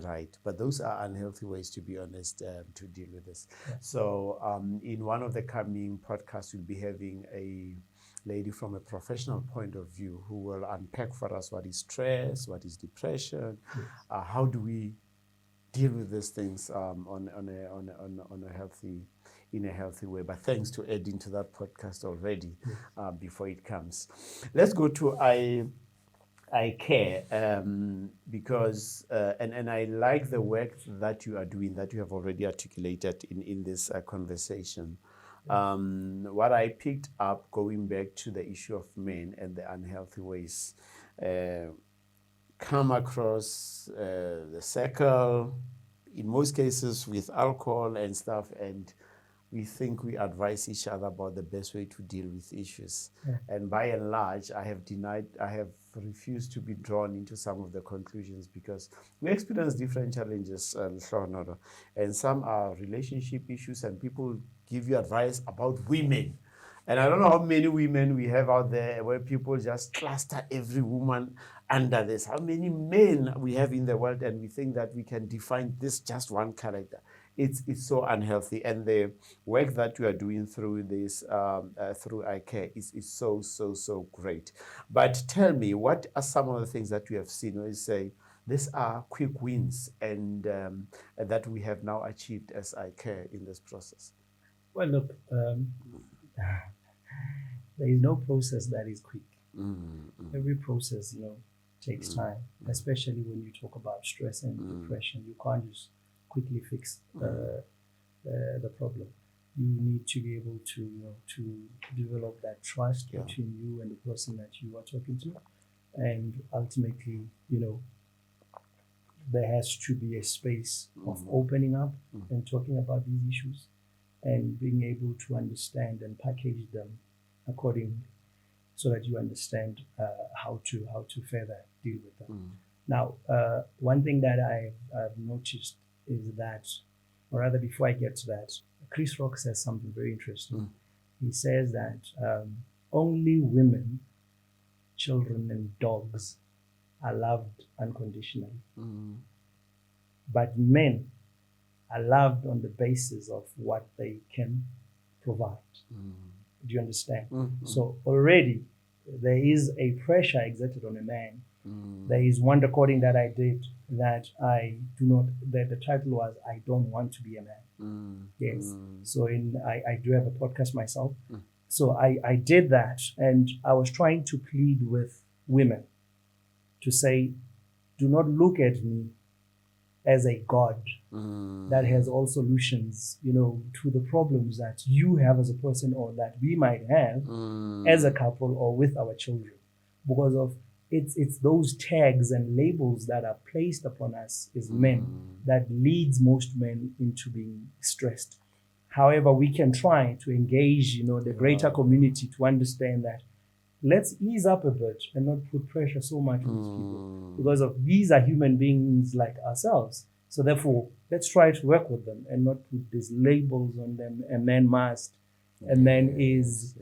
right. But those are unhealthy ways, to be honest, to deal with this. So in one of the coming podcasts, we'll be having a lady from a professional point of view who will unpack for us what is stress, what is depression, how do we deal with these things in a healthy way. But thanks to adding to that podcast already before it comes. Let's go to I care because and I like the work that you are doing, that you have already articulated in this conversation. What I picked up, going back to the issue of men and the unhealthy ways, come across the circle, in most cases with alcohol and stuff, and we think we advise each other about the best way to deal with issues. And by and large, I have refused to be drawn into some of the conclusions because we experience different challenges, and some are relationship issues, and people give you advice about women. And I don't know how many women we have out there where people just cluster every woman under this. How many men we have in the world, and we think that we can define this just one character. It's so unhealthy. And the work that you are doing through this, through iCare is so great. But tell me, what are some of the things that you have seen where you say, these are quick wins and that we have now achieved as iCare in this process? Well, look, there is no process that is quick. Every process, takes time, especially when you talk about stress and depression. You can't just quickly fix the problem. You need to be able to develop that trust between you and the person that you are talking to, and ultimately, there has to be a space of opening up and talking about these issues, and being able to understand and package them accordingly, so that you understand how to further deal with them. Now, one thing that I've noticed is that, or rather before I get to that, Chris Rock says something very interesting. He says that only women, children, and dogs are loved unconditionally. But men are loved on the basis of what they can provide. Do you understand? So already there is a pressure exerted on a man. There is one recording that I did that the title was, I Don't Want to Be a Man. Yes. So I do have a podcast myself. So I did that, and I was trying to plead with women to say, do not look at me as a God that has all solutions, to the problems that you have as a person, or that we might have as a couple or with our children, because of it's those tags and labels that are placed upon us as men that leads most men into being stressed. However, we can try to engage, the greater community to understand that let's ease up a bit and not put pressure so much on these people, because of these are human beings like ourselves. So therefore, let's try to work with them and not put these labels on them. A man must, a man is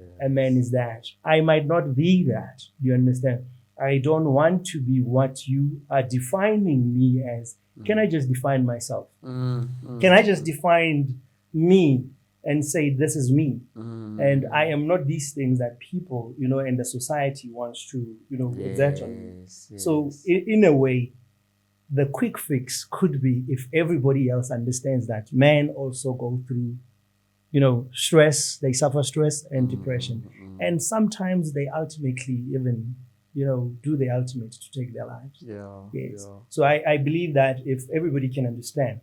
that. I might not be that. You understand? I don't want to be what you are defining me as. Can I just define myself? Can I just define me and say, this is me? And I am not these things that people, and the society wants to, exert on me. So in a way, the quick fix could be if everybody else understands that men also go through, stress, they suffer stress and depression. And sometimes they ultimately even, do the ultimate to take their lives. So I believe that if everybody can understand,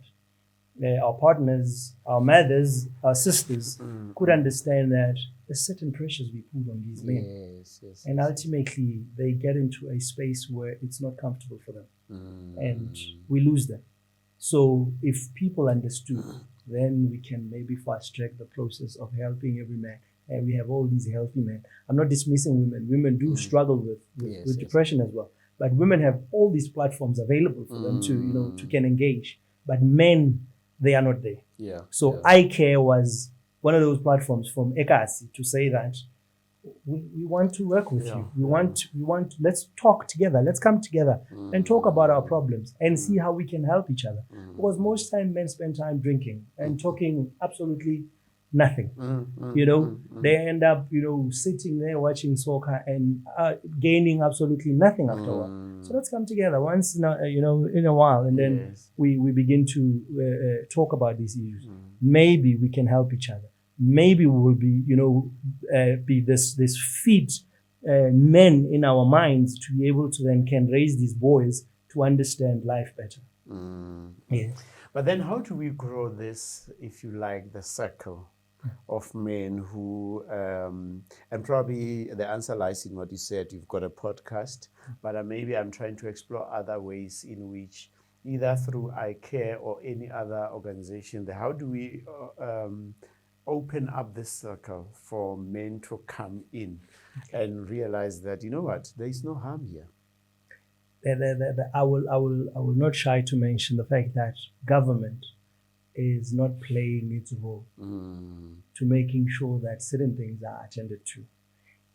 our partners, our mothers, our sisters could understand that there's certain pressures we put on these men. And ultimately, they get into a space where it's not comfortable for them. And we lose them. So if people understood, then we can maybe fast track the process of helping every man. And we have all these healthy men. I'm not dismissing women. Women do struggle with depression as well. But women have all these platforms available for them to can engage. But men they are not there. Yeah. So iCare was one of those platforms from Ekasi to say that we want to work with you. We want, let's talk together. Let's come together and talk about our problems and see how we can help each other. Because most time men spend time drinking and talking absolutely nothing. They end up, sitting there watching soccer and gaining absolutely nothing after a while. So let's come together once, in a while, and then we begin to talk about these issues. Maybe we can help each other. Maybe we will be, be this fit men in our minds to be able to then can raise these boys to understand life better. Yeah. But then how do we grow this, if you like, the circle of men who, and probably the answer lies in what you said, you've got a podcast, but maybe I'm trying to explore other ways in which either through iCare or any other organization, how do we open up this circle for men to come in and realize that, you know what, there is no harm here. I will not shy to mention the fact that government is not playing its role to making sure that certain things are attended to.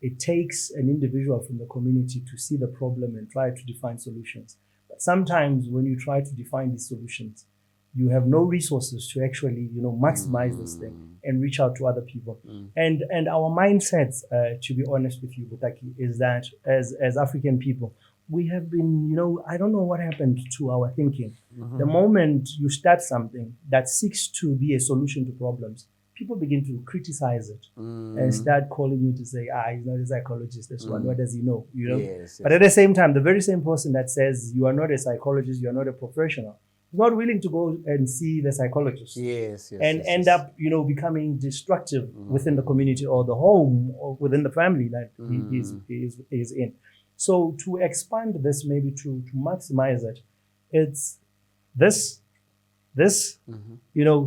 It takes an individual from the community to see the problem and try to define solutions. But sometimes when you try to define these solutions, you have no resources to actually, maximize this thing and reach out to other people. And our mindsets, to be honest with you, Butaki, is that as African people, we have been, I don't know what happened to our thinking. The moment you start something that seeks to be a solution to problems, people begin to criticize it and start calling you to say, he's not a psychologist, this one, what does he know? Yes. But at the same time, the very same person that says you are not a psychologist, you are not a professional, is not willing to go and see the psychologist and end up, becoming destructive within the community or the home or within the family that he is in. So to expand this, maybe to maximize it, it's this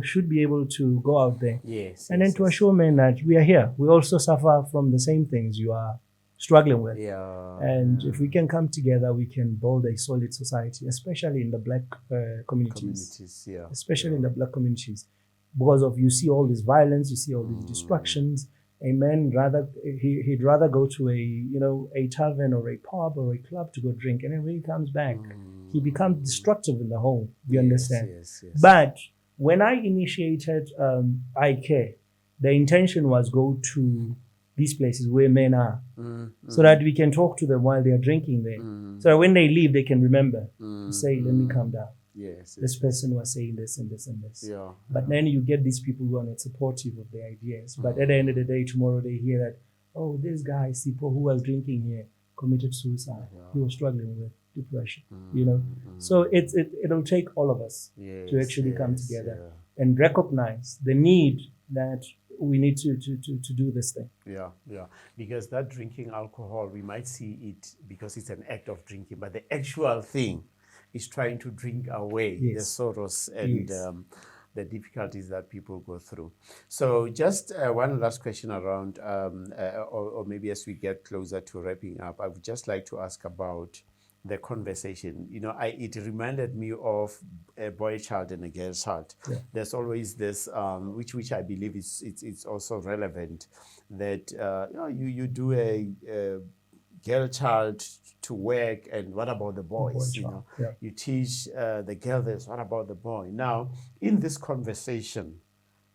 should be able to go out there. And then to assure men that we are here. We also suffer from the same things you are struggling with. And if we can come together, we can build a solid society, especially in the black communities. Especially in the black communities. Because you see all this violence, you see all these destructions. A man he'd rather go to a tavern or a pub or a club to go drink, and then when he comes back, he becomes destructive in the home. You understand? But when I initiated iCare, the intention was go to these places where men are, so that we can talk to them while they are drinking there. So that when they leave, they can remember to say, "Let me calm down. This person was saying this and this and this." But then you get these people who are not supportive of their ideas. But at the end of the day, tomorrow they hear that, oh, this guy, Sipo, who was drinking here, committed suicide. He was struggling with depression, So it'll take all of us to actually come together and recognize the need that we need to do this thing. Because that drinking alcohol, we might see it because it's an act of drinking, but the actual thing is trying to drink away the sorrows and the difficulties that people go through. So just one last question around, or maybe as we get closer to wrapping up, I would just like to ask about the conversation. It reminded me of a boy child and a girl child. There's always this, which I believe it's also relevant, that you do a girl child to work, and what about the boys? You teach the girl this, what about the boy? Now, in this conversation,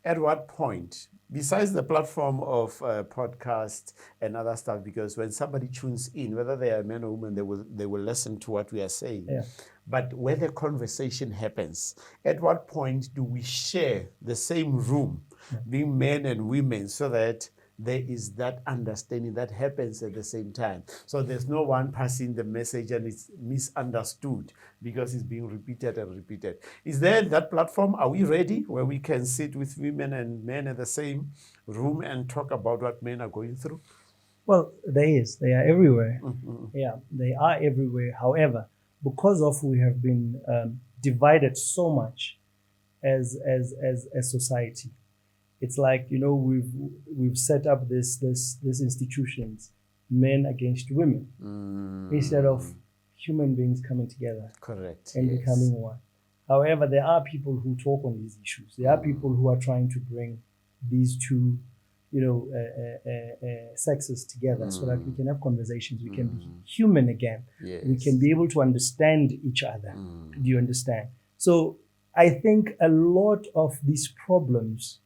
at what point, besides the platform of podcast and other stuff, because when somebody tunes in, whether they are men or women, they will listen to what we are saying. But where the conversation happens, at what point do we share the same room, being men and women, so that there is that understanding that happens at the same time? So there's no one passing the message and it's misunderstood because it's being repeated and repeated. Is there that platform? Are we ready where we can sit with women and men in the same room and talk about what men are going through? Well, they are everywhere. They are everywhere. However, because of we have been divided so much as a society, it's like, we've set up this institutions, men against women, instead of human beings coming together Correct. and becoming one. However, there are people who talk on these issues. There are people who are trying to bring these two, sexes together so that we can have conversations. We can be human again. Yes. We can be able to understand each other. Do you understand? So I think a lot of these problems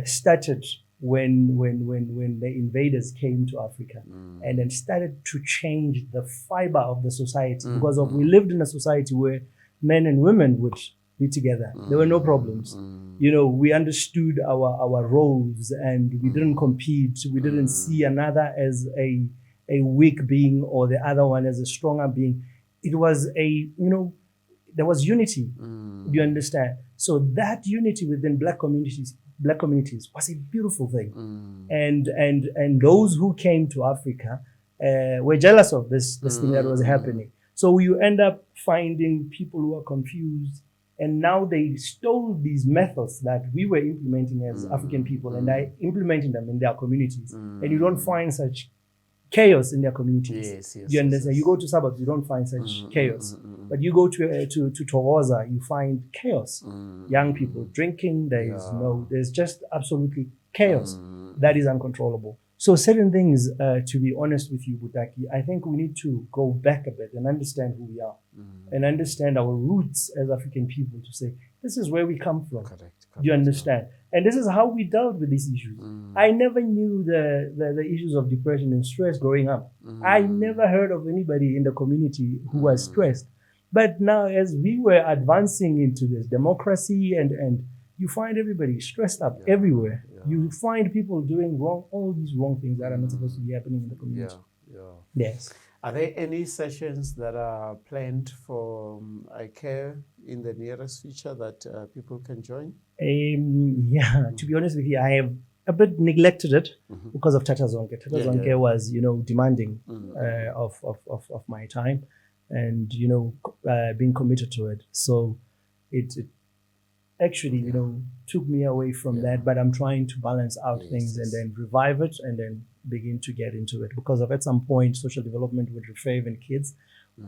started when the invaders came to Africa and then started to change the fiber of the society because we lived in a society where men and women would be together. There were no problems. We understood our roles and we didn't compete. We didn't see another as a weak being or the other one as a stronger being. It was there was unity. You understand? So that unity within black communities was a beautiful thing. And those who came to Africa were jealous of this thing that was happening. So you end up finding people who are confused, and now they stole these methods that we were implementing as African people and are implementing them in their communities. And you don't find such chaos in their communities. Yes, you understand? yes. You go to suburbs, you don't find such chaos. But you go to Togoza, you find chaos. Young people drinking, there's just absolutely chaos that is uncontrollable. So certain things, to be honest with you, Butaki, I think we need to go back a bit and understand who we are and understand our roots as African people to say, this is where we come from. Correct. Do you understand? And this is how we dealt with these issues. I never knew the issues of depression and stress growing up. I never heard of anybody in the community who was stressed. But now as we were advancing into this democracy and you find everybody stressed up everywhere. You find people doing all these wrong things that are not supposed to be happening in the community. Yes. Are there any sessions that are planned for iCare in the nearest future that people can join? To be honest with you, I have a bit neglected it because of Thatha Zonke. Thatha Zonke was, demanding of my time and, being committed to it. So it actually, took me away from that, but I'm trying to balance out things and then revive it and then begin to get into it because at some point social development would refer even kids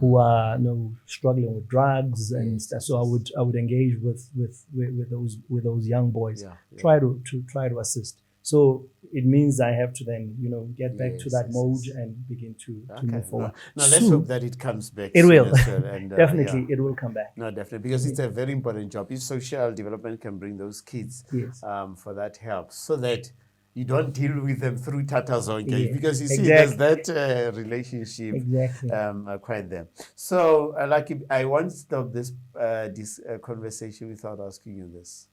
who are struggling with drugs and stuff. So I would engage with those young boys, try to assist. So it means I have to then get back to that mode and begin to move forward. Now let's hope that it comes back. It will and, definitely it will come back. No, definitely, because it's a very important job. If social development can bring those kids for that help, so that you don't deal with them through Thatha Zonke, because you see there's that relationship quite there. So I won't stop this conversation without asking you this.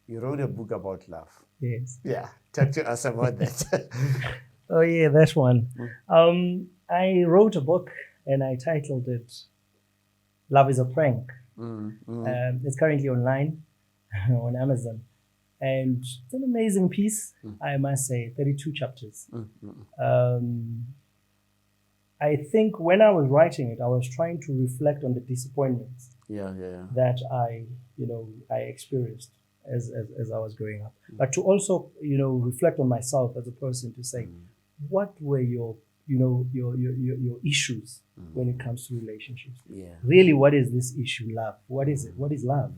You wrote a book about love. Yes. Yeah. Talk to us about that. Oh yeah, that's one. I wrote a book and I titled it Love is a Prank. It's currently online on Amazon. And it's an amazing piece, I must say, 32 chapters. I think when I was writing it, I was trying to reflect on the disappointments that I experienced as I was growing up. But to also, reflect on myself as a person to say, what were your issues when it comes to relationships? Really, what is this issue, love? What is it? What is love?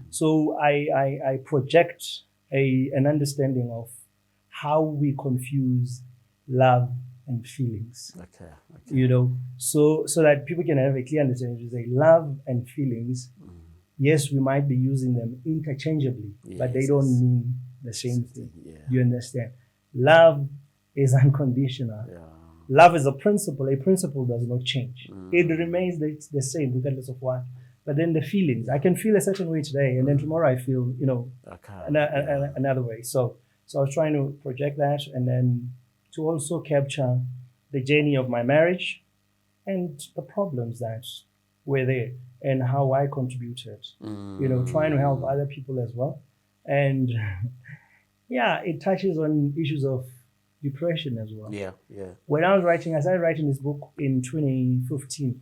So I project an understanding of how we confuse love and feelings. So that people can have a clear understanding to say love and feelings. Yes, we might be using them interchangeably, but they don't mean the same thing. You understand? Love is unconditional. Love is a principle. A principle does not change. It remains the same regardless of what. But then the feelings, I can feel a certain way today, and then tomorrow I feel, another way. So I was trying to project that, and then to also capture the journey of my marriage and the problems that were there and how I contributed, trying to help other people as well. And it touches on issues of depression as well. When I started writing this book in 2015,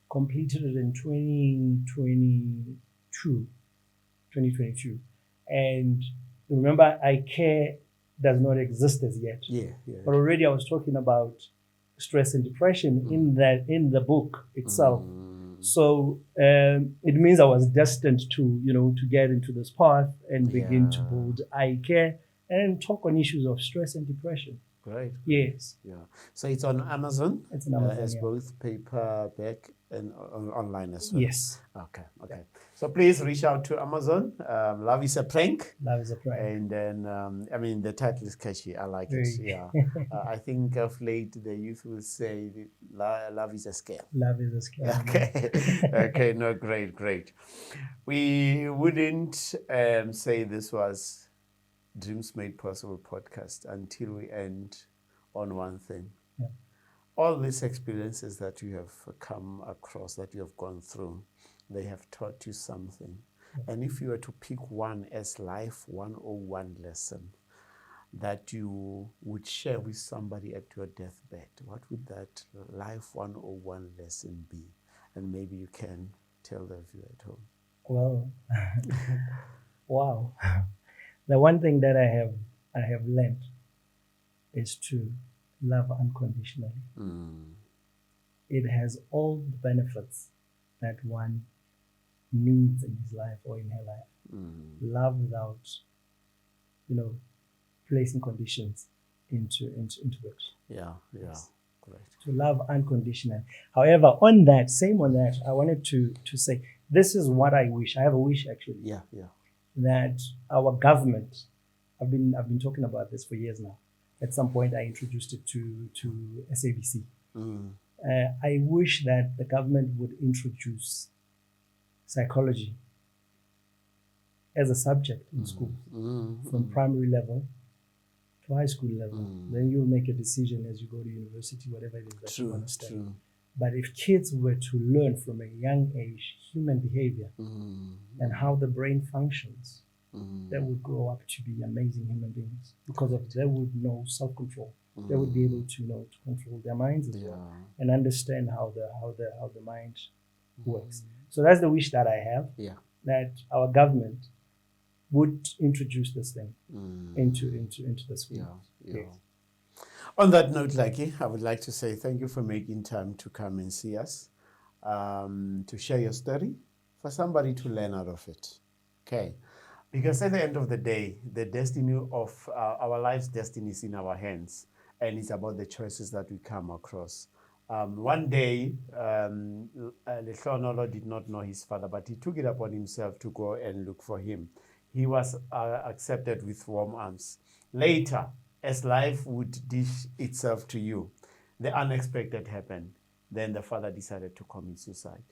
completed it in 2022. And remember, iCare does not exist as yet. But already I was talking about stress and depression in the book itself. So it means I was destined to, to get into this path and begin to Yeah. build eye care and talk on issues of stress and depression. Great. Yes, Yeah. So it's on Amazon. it's an Amazon. As Yeah. both paperback and online as well. Yes, Okay. Okay. So please reach out to Amazon. Love is a prank. love is a prank. And then, the title is catchy. I like it. Very. Yeah. I think of late the youth will say love is a scam. Love is a scam. Okay. Okay. No, great. We wouldn't say this was Dreams Made Possible podcast until we end on one thing. Yeah. All these experiences that you have come across, that you have gone through, they have taught you something. And if you were to pick one as life 101 lesson that you would share with somebody at your deathbed, what would that life 101 lesson be? And maybe you can tell the viewer at home. Well, wow. The one thing that I have learned is to love unconditionally. It has all the benefits that one needs in his life or in her life. Love without, placing conditions into it. Yeah. Yes. Great. To love unconditionally. However, on that, I wanted to say, this is what I wish. I have a wish actually. Yeah. That our government, I've been talking about this for years now. At some point, I introduced it to SABC. I wish that the government would introduce psychology as a subject in school, from primary level to high school level. Then you'll make a decision as you go to university, whatever it is that you want to study. True. But if kids were to learn from a young age human behavior and how the brain functions, they would grow up to be amazing human beings, because they would know self-control. They would be able to know to control their minds as well and understand how the mind works. So that's the wish that I have. Yeah. That our government would introduce this thing into the school. Yeah. Yes. On that note, Lucky, I would like to say thank you for making time to come and see us, to share your story, for somebody to learn out of it. Okay. Because at the end of the day, the destiny of our life's destiny is in our hands, and it's about the choices that we come across. One day, Lehlohonolo did not know his father, but he took it upon himself to go and look for him. He was accepted with warm arms. Later, as life would dish itself to you, the unexpected happened. Then the father decided to commit suicide.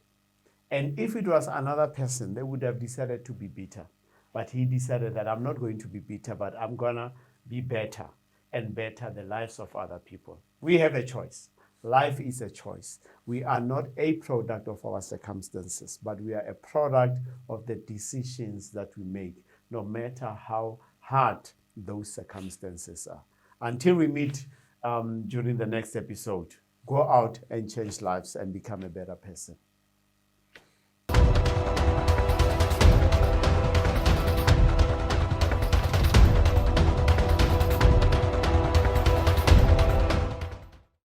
And if it was another person, they would have decided to be bitter. But he decided that I'm not going to be bitter, but I'm going to be better and better the lives of other people. We have a choice. Life is a choice. We are not a product of our circumstances, but we are a product of the decisions that we make, no matter how hard those circumstances are. Until we meet during the next episode, go out and change lives and become a better person.